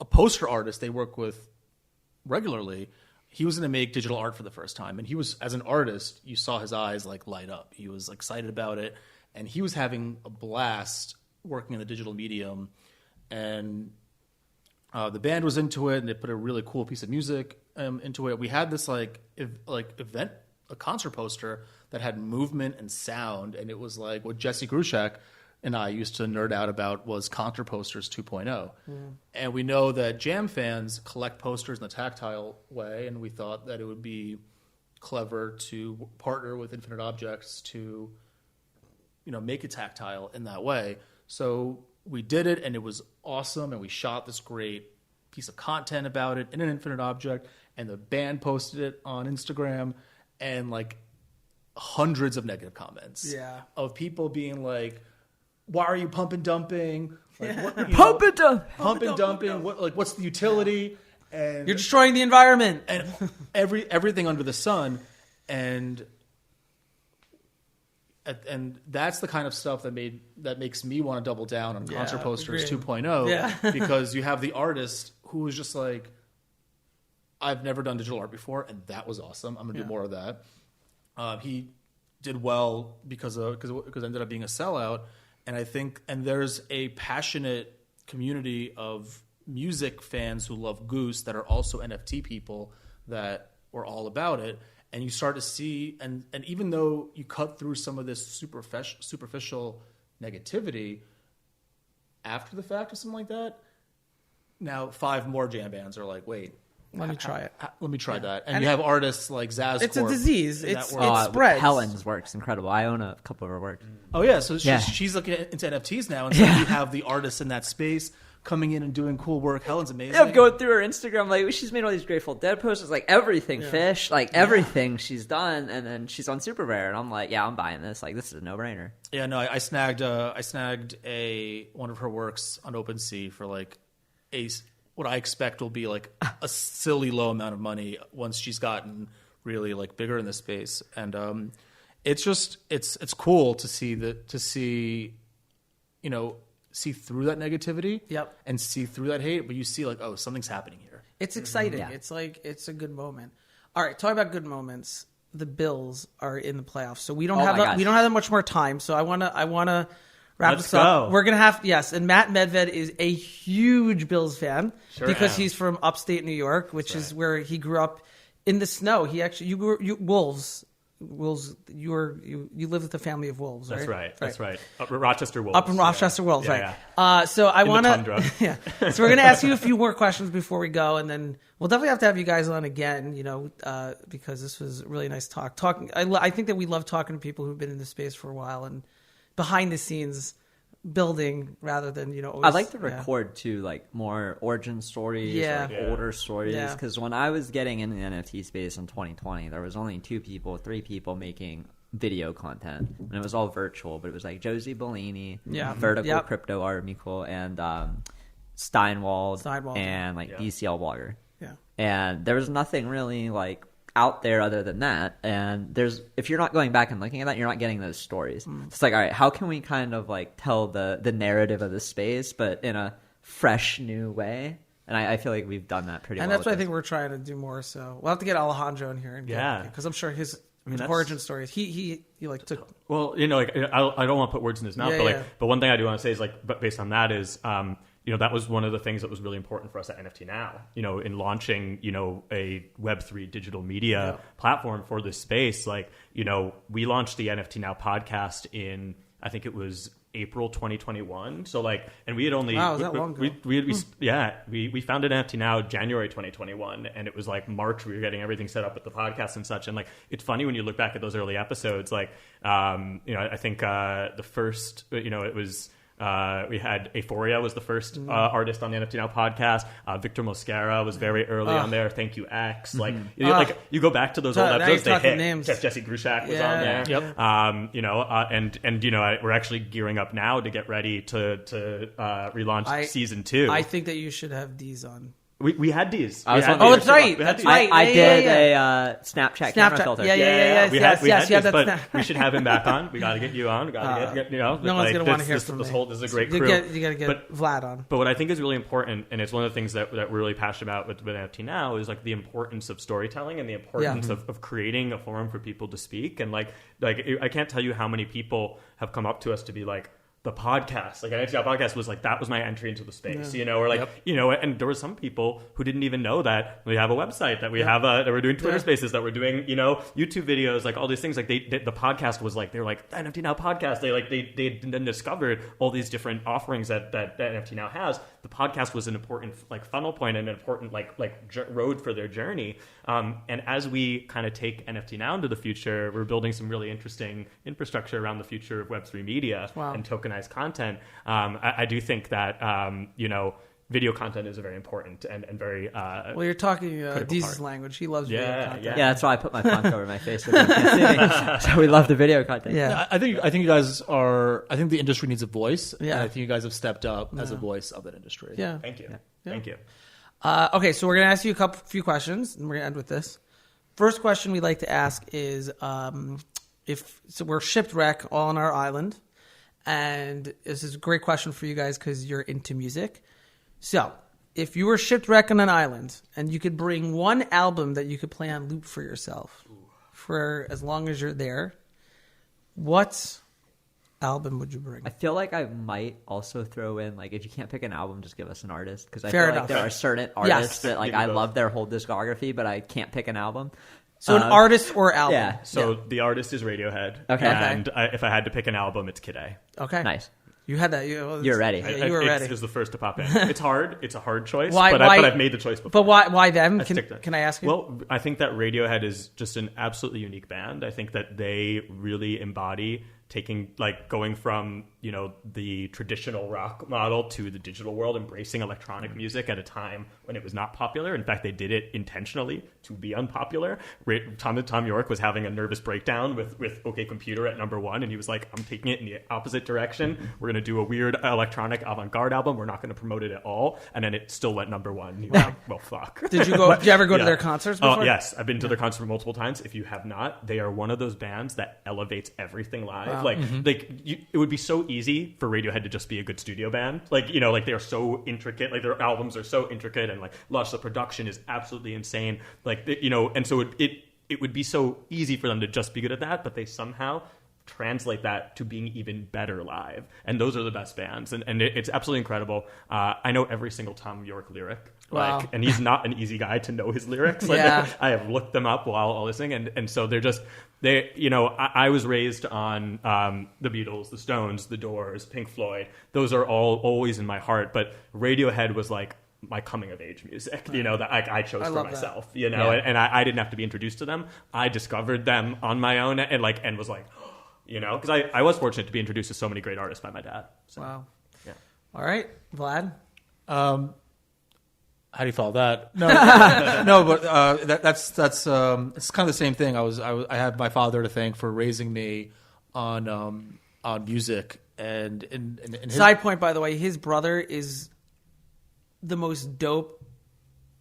poster artist they work with regularly. He was going to make digital art for the first time, and he was, as an artist, you saw his eyes like light up. He was excited about it, and he was having a blast working in the digital medium. And the band was into it, and they put a really cool piece of music into it. We had this event, a concert poster that had movement and sound, and it was like what Jesse Grushak and I used to nerd out about was Contour Posters 2.0. And we know that jam fans collect posters in a tactile way, and we thought that it would be clever to partner with Infinite Objects to, you know, make it tactile in that way. So we did it, and it was awesome, and we shot this great piece of content about it in an Infinite Object, and the band posted it on Instagram, and like hundreds of negative comments of people being like, why are you pump and dumping? Like, Pump and dumping. What's the utility? And you're destroying the environment. And everything under the sun. And that's the kind of stuff that makes me want to double down on Concert Posters 2.0 because you have the artist who was just like, I've never done digital art before, and that was awesome. I'm gonna do more of that. He did well because it ended up being a sellout. And I think, and there's a passionate community of music fans who love Goose that are also NFT people that were all about it. And you start to see, and even though you cut through some of this superficial negativity after the fact or something like that, now 5 more jam bands are like, wait, let me try it. Let me try that. And you have artists like Zaz. It's a disease. It spreads. Helen's work's incredible. I own a couple of her work. Oh, yeah. So she's looking into NFTs now. And so you have the artists in that space coming in and doing cool work. Helen's amazing. Yeah, I'm going through her Instagram. Like, she's made all these Grateful Dead posters. Like, everything fish. Like, everything she's done. And then she's on Super Rare. And I'm like, yeah, I'm buying this. Like, this is a no-brainer. Yeah, no, I snagged one of her works on OpenSea for like what I expect will be like a silly low amount of money once she's gotten really like bigger in this space. And it's just it's cool to see see through that negativity and see through that hate, but you see like, oh, something's happening here. It's exciting. Yeah. It's like, it's a good moment. All right, talk about good moments. The Bills are in the playoffs, so we don't have that much more time. So I wanna wrap this up. We're gonna have and Matt Medved is a huge Bills fan because he's from upstate New York, which is where he grew up in the snow. He actually Wolves. You live with a family of wolves, right? That's right. Up in Rochester Wolves. Up in Rochester Wolves, right? Yeah. So I want to, So we're gonna ask you a few more questions before we go, and then we'll definitely have to have you guys on again, because this was really nice talking. I think that we love talking to people who've been in the space for a while and behind the scenes building rather than always, I like to record too, like more origin stories, older stories. Because when I was getting into the NFT space in 2020, there was only 3 people making video content, and it was all virtual. But it was like Josie Bellini, Vertical Crypto Article, and Steinwald, and like DCL Blogger. Yeah, and there was nothing really like out there other than that. And if you're not going back and looking at that, you're not getting those stories. It's like, all right, how can we kind of like tell the narrative of the space, but in a fresh new way? And I feel like we've done that pretty well. And that's what I think we're trying to do more. So we'll have to get Alejandro in here, because I'm sure his origin stories. He like took. Well, like I don't want to put words in his mouth, but one thing I do want to say is like, but based on that is. That was one of the things that was really important for us at NFT Now, in launching, a Web3 digital media platform for this space. Like, we launched the NFT Now podcast in, I think it was April 2021. So like, and we had only, wow, was that long ago? We founded NFT Now January 2021, and it was like March, we were getting everything set up with the podcast and such. And like, it's funny when you look back at those early episodes, like, I think the first, it was, we had Euphoria was the first artist on the NFT Now podcast. Victor Mosquera was very early on there. Thank You X. Like, you go back to those old episodes, they hit. Names. Jesse Grushak was on there. Yep. We're actually gearing up now to get ready to relaunch season 2. I think that you should have these on. We had these. That's right. I did a Snapchat camera filter. Yeah. We had these, but we should have him back on. We got to get you on. We got to get no one's going to want to hear from me. This is a great crew. You got to get Vlad on. But what I think is really important, and it's one of the things that we're really passionate about with NFT Now, is like the importance of storytelling and the importance of creating a forum for people to speak. And like I can't tell you how many people have come up to us to be like, the podcast, like an NFT podcast was like, that was my entry into the space, or like, and there were some people who didn't even know that we have a website, that we have that we're doing Twitter spaces, that we're doing, YouTube videos, like all these things. Like the podcast was like, they're like, the NFT Now podcast. They then discovered all these different offerings that NFT Now has. The podcast was an important like funnel point and an important like road for their journey. And as we kind of take NFT Now into the future, we're building some really interesting infrastructure around the future of Web3 media and tokenized content. I do think that video content is a very important and very well, you're talking Deez's language. He loves video content. Yeah, that's why I put my font over my face. So we love the video content. Yeah, I think you guys are. I think the industry needs a voice. Yeah, and I think you guys have stepped up as a voice of that industry. Yeah, thank you. Thank you. Okay, so we're gonna ask you a few questions, and we're gonna end with this. First question we'd like to ask is, so we're shipwrecked all on our island. And this is a great question for you guys because you're into music. So, if you were shipwrecked on an island and you could bring one album that you could play on loop for yourself for as long as you're there, what album would you bring? I feel like I might also throw in, like, if you can't pick an album, just give us an artist. Because I feel like there are certain artists that, like, I love their whole discography, but I can't pick an album. So an artist or album? Yeah. So the artist is Radiohead. Okay. And if I had to pick an album, it's Kid A. Okay. Nice. You had that. You're ready. You were ready. It was the first to pop in. It's hard. It's a hard choice. Why, but I've made the choice before. But why them? Can I ask you? Well, I think that Radiohead is just an absolutely unique band. I think that they really embody going from, the traditional rock model to the digital world, embracing electronic music at a time when it was not popular. In fact, they did it intentionally to be unpopular. Tom York was having a nervous breakdown with OK Computer at number 1, and he was like, I'm taking it in the opposite direction. We're going to do a weird electronic avant-garde album. We're not going to promote it at all. And then it still went number 1. And he was like, well, fuck. Did you ever go to their concerts before? Oh, yes. I've been to their concerts multiple times. If you have not, they are one of those bands that elevates everything live. Wow. It would be so easy for Radiohead to just be a good studio band. They are so intricate. Like, their albums are so intricate, and lush. The production is absolutely insane. And so it would be so easy for them to just be good at that, but they somehow translate that to being even better live. And those are the best bands. And it's absolutely incredible. I know every single Tom York lyric. Wow. And he's not an easy guy to know his lyrics. I have looked them up while listening. And so they're just, I was raised on the Beatles, the Stones, the Doors, Pink Floyd. Those are all always in my heart. But Radiohead was like my coming of age music, that I chose for myself, and I didn't have to be introduced to them. I discovered them on my own and was like, you know, because I was fortunate to be introduced to so many great artists by my dad. So, Wow. Yeah. All right, Vlad. How do you follow that? No, no, but that's it's kind of the same thing. I had my father to thank for raising me on music, and in his Side point, by the way, his brother is the most dope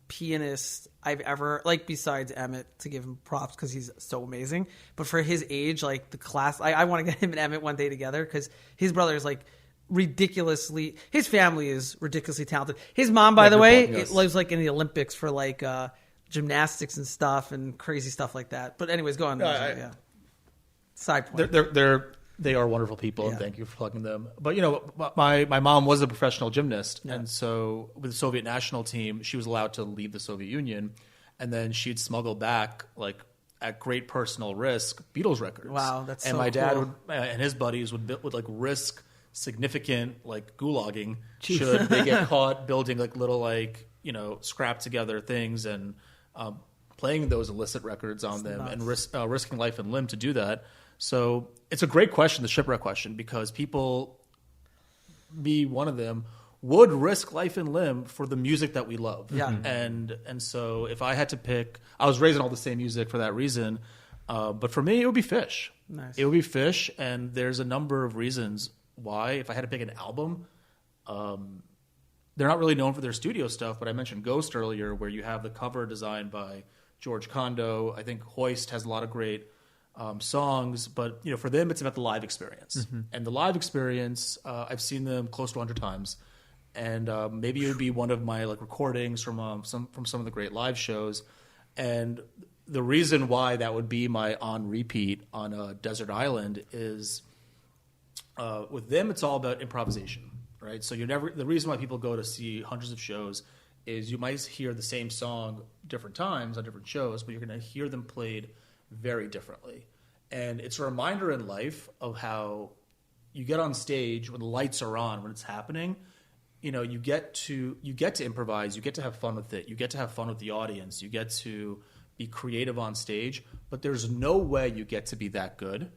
pianist I've ever, like, besides Emmett, to give him props because he's so amazing. But for his age, like the class, I want to get him and Emmett one day together because his brother is like ridiculously, his family is ridiculously talented. His mom, by the way, yes. lives like in the Olympics for like gymnastics and stuff and crazy stuff like that. But anyways, go on. Yeah. Side point. They are wonderful people, and Yeah. thank you for plugging them. But you know, my mom was a professional gymnast, and so with the Soviet national team, she was allowed to leave the Soviet Union, and then she'd smuggle back, like at great personal risk, Beatles records. Wow, that's and so my dad cool. and his buddies would like risk significant like gulagging should they get caught building like little like, you know, scrap together things and playing those illicit records on them and risking life and limb to do that. So it's a great question, the shipwreck question, because people, me one of them, would risk life and limb for the music that we love. Yeah. And so if I had to pick, I was raising all the same music for that reason, but for me it would be Fish. Nice. It would be Fish, and there's a number of reasons why. If I had to pick an album, they're not really known for their studio stuff, but I mentioned Ghost earlier, where you have the cover designed by George Kondo. I think Hoist has a lot of great songs, but you know, for them, it's about the live experience. And the live experience, I've seen them close to 100 times, and maybe it would be one of my like recordings from some of the great live shows. And the reason why that would be my on repeat on a desert island is with them, it's all about improvisation, right? So the reason why people go to see hundreds of shows is you might hear the same song different times on different shows, but you're going to hear them played very differently. And it's a reminder in life of how you get on stage when the lights are on, when it's happening, you know, you get to improvise, you get to have fun with it, you get to have fun with the audience, you get to be creative on stage, but there's no way you get to be that good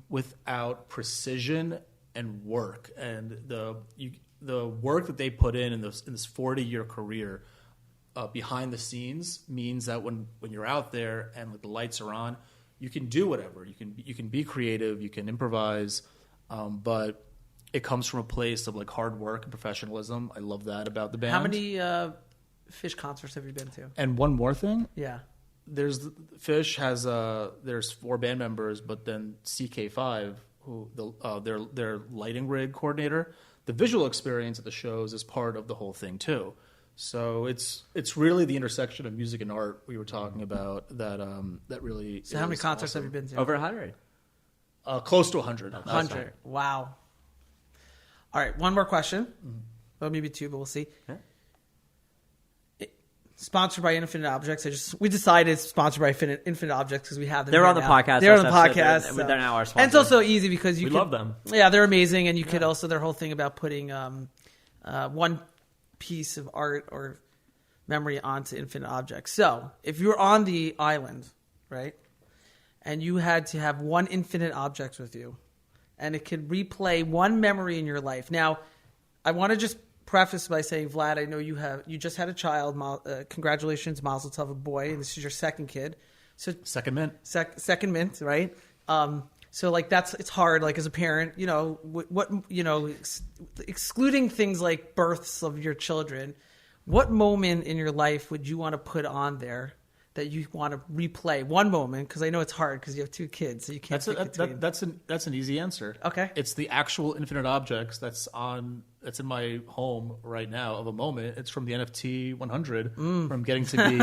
without precision and work. And the work that they put in this 40-year career behind the scenes means that when you're out there and like the lights are on, you can do whatever. You can be creative, you can improvise, but it comes from a place of like hard work and professionalism. I love that about the band. How many Fish concerts have you been to? And one more thing, Yeah. Fish has there's 4 band members, but then CK5, who their lighting rig coordinator, the visual experience at the shows is part of the whole thing too. So it's really the intersection of music and art we were talking about that really. So how many concerts awesome. have you been to? Over 100. Close to 100. 100. Wow. All right, one more question. Well, maybe 2, but we'll see. Yeah. Sponsored by Infinite Objects. We decided sponsored by Infinite Objects because we have them. They're right on the now. podcast. They're on the last podcast. episode. So. They're now our sponsor. And it's also easy because We love them. Yeah, they're amazing, and you could also their whole thing about putting one piece of art or memory onto Infinite Objects. So if you're on the island, right, and you had to have one Infinite Object with you, and it could replay one memory in your life. Now, I want to just preface by saying, Vlad, I know you just had a child. Congratulations, Mazel Tov, a boy, and this is your second kid. So Second mint. second mint, right? So like it's hard. Like as a parent, you know what you know, excluding things like births of your children. What moment in your life would you want to put on there that you want to replay? One moment, because I know it's hard because you have 2 kids, so you can't. That's an easy answer. Okay. It's the actual Infinite Objects that's in my home right now of a moment. It's from the NFT 100, from getting to be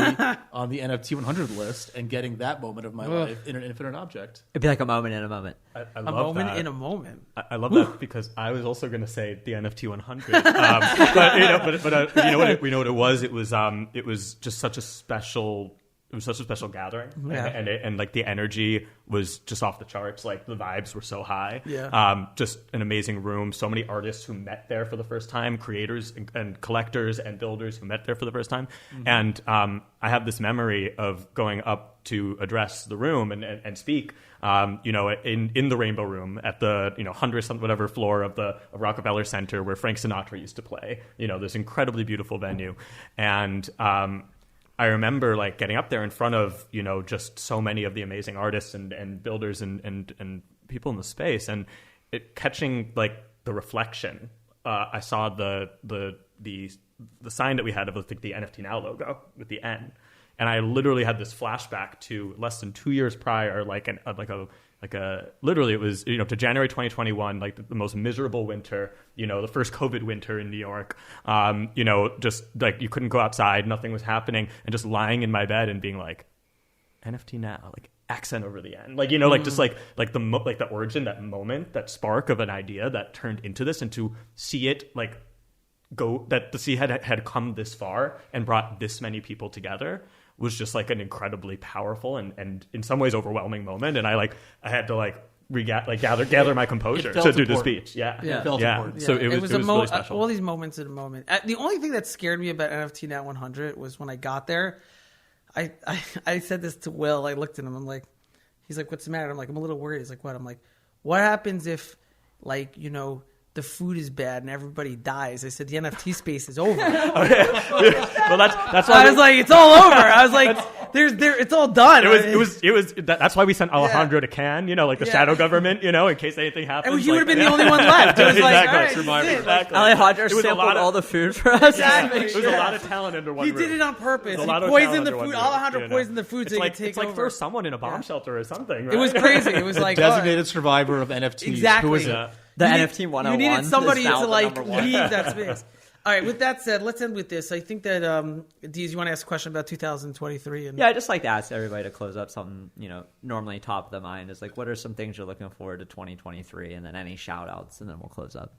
on the NFT 100 list and getting that moment of my life in an Infinite Object. It'd be like a moment in a moment. I a love moment that. in a moment. I love that because I was also going to say the NFT 100, but you know what it was. It was just such a special it was such a special gathering, Yeah. and like the energy was just off the charts. Like the vibes were so high. Yeah. Just an amazing room. So many artists who met there for the first time, creators and collectors and builders who met there for the first time. Mm-hmm. And I have this memory of going up to address the room and speak. In the Rainbow Room at the 100th whatever floor of Rockefeller Center where Frank Sinatra used to play. This incredibly beautiful venue, and I remember like getting up there in front of just so many of the amazing artists and builders and people in the space, and it catching like the reflection. I saw the sign that we had of the NFT Now logo with the N. And I literally had this flashback to less than 2 years prior, literally it was, to January 2021, like the most miserable winter, the first COVID winter in New York, just like you couldn't go outside, nothing was happening, and just lying in my bed and being like, NFT Now, like accent over the end, just the origin, that moment, that spark of an idea that turned into this, and to see it like that the sea had come this far and brought this many people together was just like an incredibly powerful and in some ways overwhelming moment. And I had to gather my composure to do the speech. Yeah. It felt important. So it was really special. All these moments in a moment. The only thing that scared me about NFT Now 100 was when I got there, I said this to Will. I looked at him. I'm like, he's like, what's the matter? I'm like, I'm a little worried. He's like, what? I'm like, what happens if the food is bad and everybody dies? I said, the NFT space is over. Well, that's why I was like, it's all over. I was like, it's all done. That's why we sent Alejandro to Cannes, the shadow government, in case anything happens. And you would have been the only one left. It was like, all right, Survivor. exactly. Alejandro sampled all the food for us. Exactly. It was a lot of talent under one He room. did it on purpose. He A lot of poisoned the talent food. under one Alejandro room, poisoned the food so he could take it's like over. throw someone in a bomb shelter or something. Right? It was crazy. It was like designated survivor of NFTs. Exactly. Who was The NFT 101. You needed somebody is now to the like number one. leave that space. All right. With that said, let's end with this. I think that Deez, you want to ask a question about 2023? And Yeah, I just like to ask everybody to close up something, normally top of the mind is like, what are some things you're looking forward to 2023? And then any shout outs, and then we'll close up.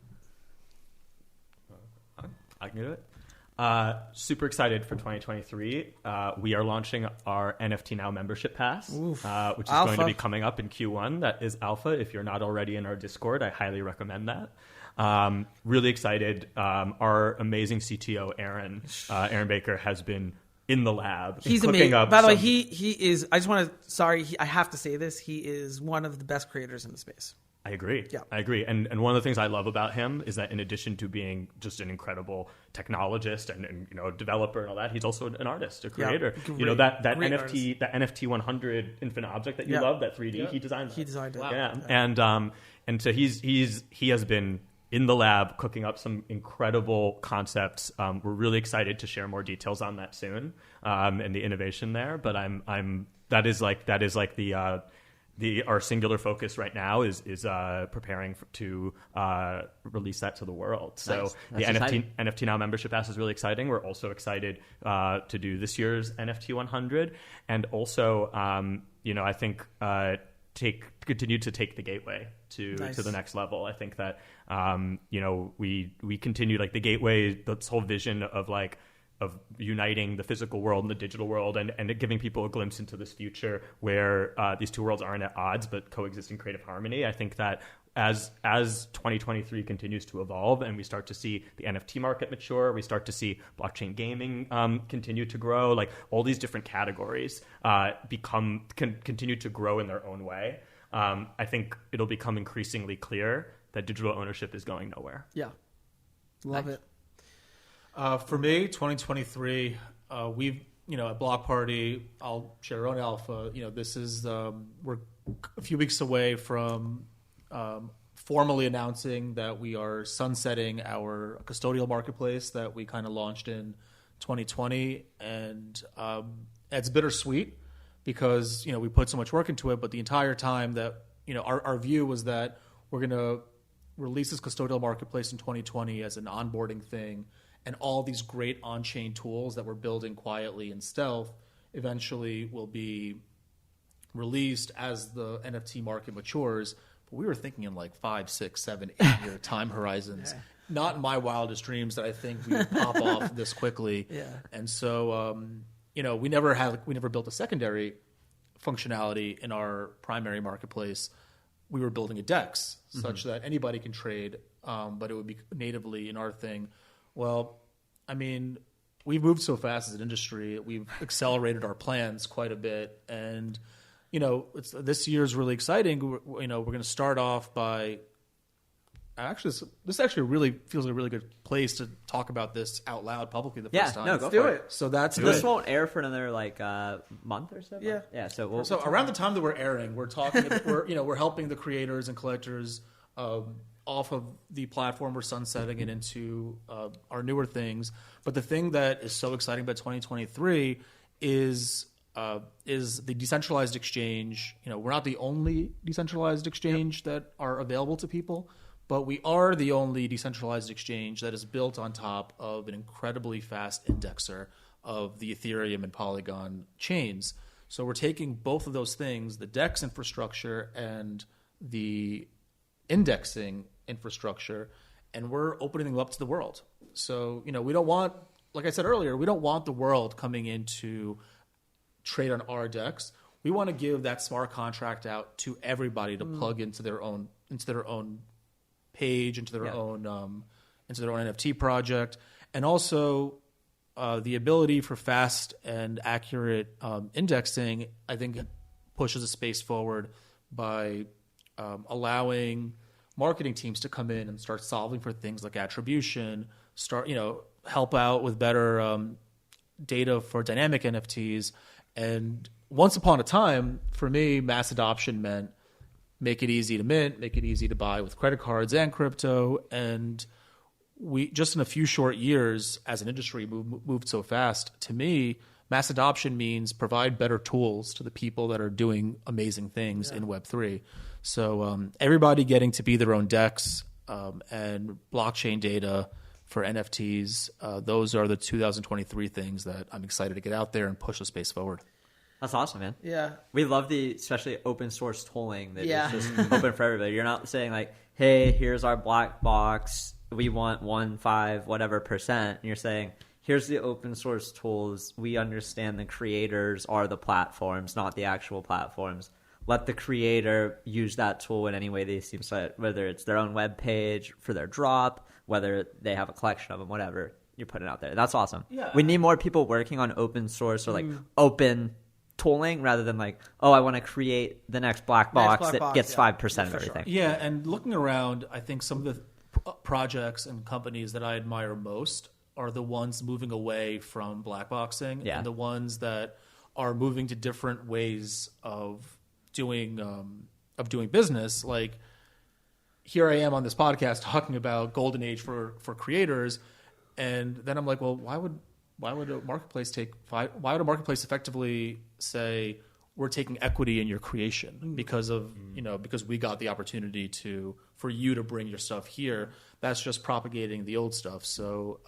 I can do it. Super excited for 2023. We are launching our NFT Now membership pass, which is Alpha. going to be coming up in Q1. That is alpha. If you're not already in our Discord, I highly recommend that. Really excited. Our amazing CTO, Aaron Baker, has been in the lab. he's cooking amazing. up By the way, some- he is. I just want to. Sorry, I have to say this. He is one of the best creators in the space. I agree. Yeah. I agree. And one of the things I love about him is that in addition to being just an incredible technologist and a developer and all that, he's also an artist, a creator. Great- that great NFT artist. that NFT 100 infinite object that you love, that 3D, he designed that. He designed it. Wow. Yeah. And so he has been in the lab cooking up some incredible concepts. We're really excited to share more details on that soon, and the innovation there. But that is like our singular focus right now is preparing to release that to the world. So Nice. the That's NFT Now membership pass is really exciting. We're also excited to do this year's NFT 100, and also I think continue to take the gateway to the next level. I think that we continue like the gateway, this whole vision of uniting the physical world and the digital world and giving people a glimpse into this future where these two worlds aren't at odds but coexist in creative harmony. I think that as 2023 continues to evolve and we start to see the NFT market mature, we start to see blockchain gaming continue to grow, like all these different categories continue to grow in their own way. I think it'll become increasingly clear that digital ownership is going nowhere. Yeah, love it. For me, 2023, we've, at Blockparty, I'll share our own alpha. This is, we're a few weeks away from formally announcing that we are sunsetting our custodial marketplace that we kind of launched in 2020. And it's bittersweet because, we put so much work into it, but the entire time that, our view was that we're going to release this custodial marketplace in 2020 as an onboarding thing. And all these great on-chain tools that we're building quietly in stealth eventually will be released as the NFT market matures. But we were thinking in like 5, 6, 7, 8-year time horizons. Yeah. Not in my wildest dreams that I think we would pop off this quickly. Yeah. And so, we never built a secondary functionality in our primary marketplace. We were building a DEX such that anybody can trade, but it would be natively in our thing. Well, I mean, we've moved so fast as an industry. We've accelerated our plans quite a bit. And, this year is really exciting. We're going to start off by this actually really feels like a really good place to talk about this out loud publicly the first time. Yeah, go for it. So this won't air for another month or so. Yeah. So around the time that we're airing, we're talking. we're helping the creators and collectors off of the platform. We're sunsetting it into our newer things. But the thing that is so exciting about 2023 is the decentralized exchange. We're not the only decentralized exchange that are available to people. But we are the only decentralized exchange that is built on top of an incredibly fast indexer of the Ethereum and Polygon chains. So we're taking both of those things, the DEX infrastructure and the indexing infrastructure, and we're opening them up to the world. So, we don't want, like I said earlier, we don't want the world coming in to trade on our DEX. We want to give that smart contract out to everybody to plug into their own page, into their own NFT project, and also the ability for fast and accurate indexing. I think pushes the space forward by allowing marketing teams to come in and start solving for things like attribution, help out with better data for dynamic NFTs. And once upon a time, for me, mass adoption meant make it easy to mint, make it easy to buy with credit cards and crypto. And we just in a few short years as an industry moved so fast. To me, mass adoption means provide better tools to the people that are doing amazing things in Web3. So everybody getting to be their own DEX and blockchain data for NFTs, those are the 2023 things that I'm excited to get out there and push the space forward. That's awesome, man. Yeah. We love especially open source tooling that is just open for everybody. You're not saying like, hey, here's our black box. We want 1.5 whatever percent. And you're saying, here's the open source tools. We understand the creators are the platforms, not the actual platforms. Let the creator use that tool in any way they see fit, whether it's their own web page for their drop, whether they have a collection of them, whatever you're putting out there. That's awesome. Yeah. We need more people working on open source or like open tooling rather than like, I want to create the next black box that gets 5% of everything. Sure. Yeah, and looking around, I think some of the projects and companies that I admire most are the ones moving away from black boxing and the ones that are moving to different ways of doing business. Like here I am on this podcast talking about golden age for creators, and then I'm like, well, why would a marketplace effectively say we're taking equity in your creation because we got the opportunity for you to bring your stuff here? That's just propagating the old stuff. So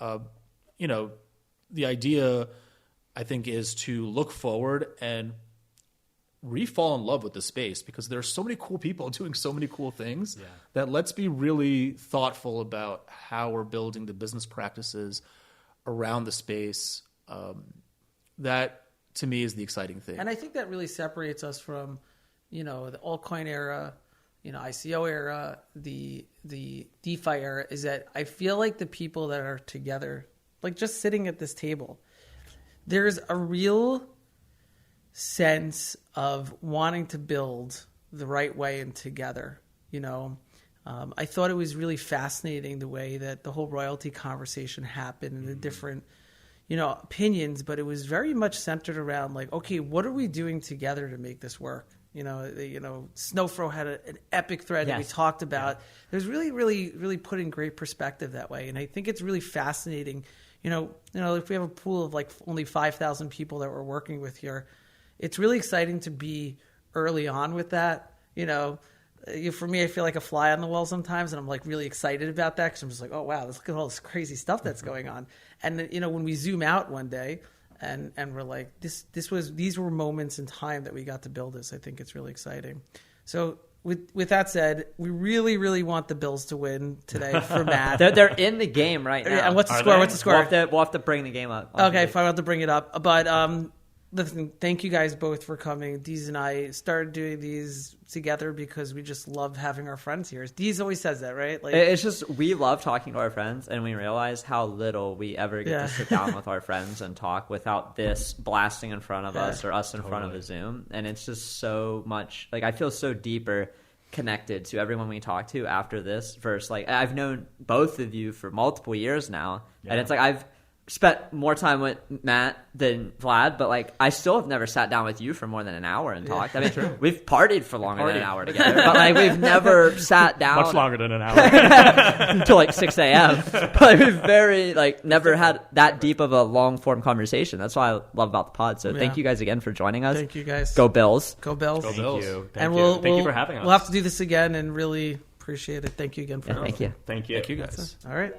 the idea I think is to look forward and fall in love with the space, because there's so many cool people doing so many cool things that let's be really thoughtful about how we're building the business practices around the space. That to me is the exciting thing. And I think that really separates us from, the altcoin era, ICO era, the DeFi era, is that I feel like the people that are together, like just sitting at this table, there's a real sense of wanting to build the right way and together. I thought it was really fascinating the way that the whole royalty conversation happened and the different opinions, but it was very much centered around like, okay, what are we doing together to make this work? Snowfro had an epic thread that we talked about. It was really, really, really put in great perspective that way. And I think it's really fascinating. If we have a pool of like only 5,000 people that we're working with here, it's really exciting to be early on with that. For me, I feel like a fly on the wall sometimes, and I'm like really excited about that because I'm just like, oh wow, look at all this crazy stuff that's going on. And when we zoom out one day, and we're like, these were moments in time that we got to build this. I think it's really exciting. So with that said, we really, really want the Bills to win today for Matt. They're in the game right now. Yeah, and what's the Are score? they? What's the score? We'll have to bring the game up. Okay, fine. I'll have to bring it up. But listen, thank you guys both for coming. Deez and I started doing these together because we just love having our friends here. Deez always says that, right? Like, It's just we love talking to our friends, and we realize how little we ever get to sit down with our friends and talk without this blasting in front of us or us in front of a Zoom. And it's just so much, like, I feel so deeper connected to everyone we talk to after this versus, like, I've known both of you for multiple years now, and it's like I've spent more time with Matt than Vlad, but like I still have never sat down with you for more than an hour and talked. I mean, we've partied for longer than an hour together, but like we've never sat down Much longer than an hour. until like 6 a.m. But we've never had that deep of a long form conversation. That's what I love about the pod. So thank you guys again for joining us. thank you guys. Go Bills. Go Bills. Thank you. And Thank you for having us. We'll have to do this again and really appreciate it. Thank you again for Thank you. Thank you. Thank you guys. All right.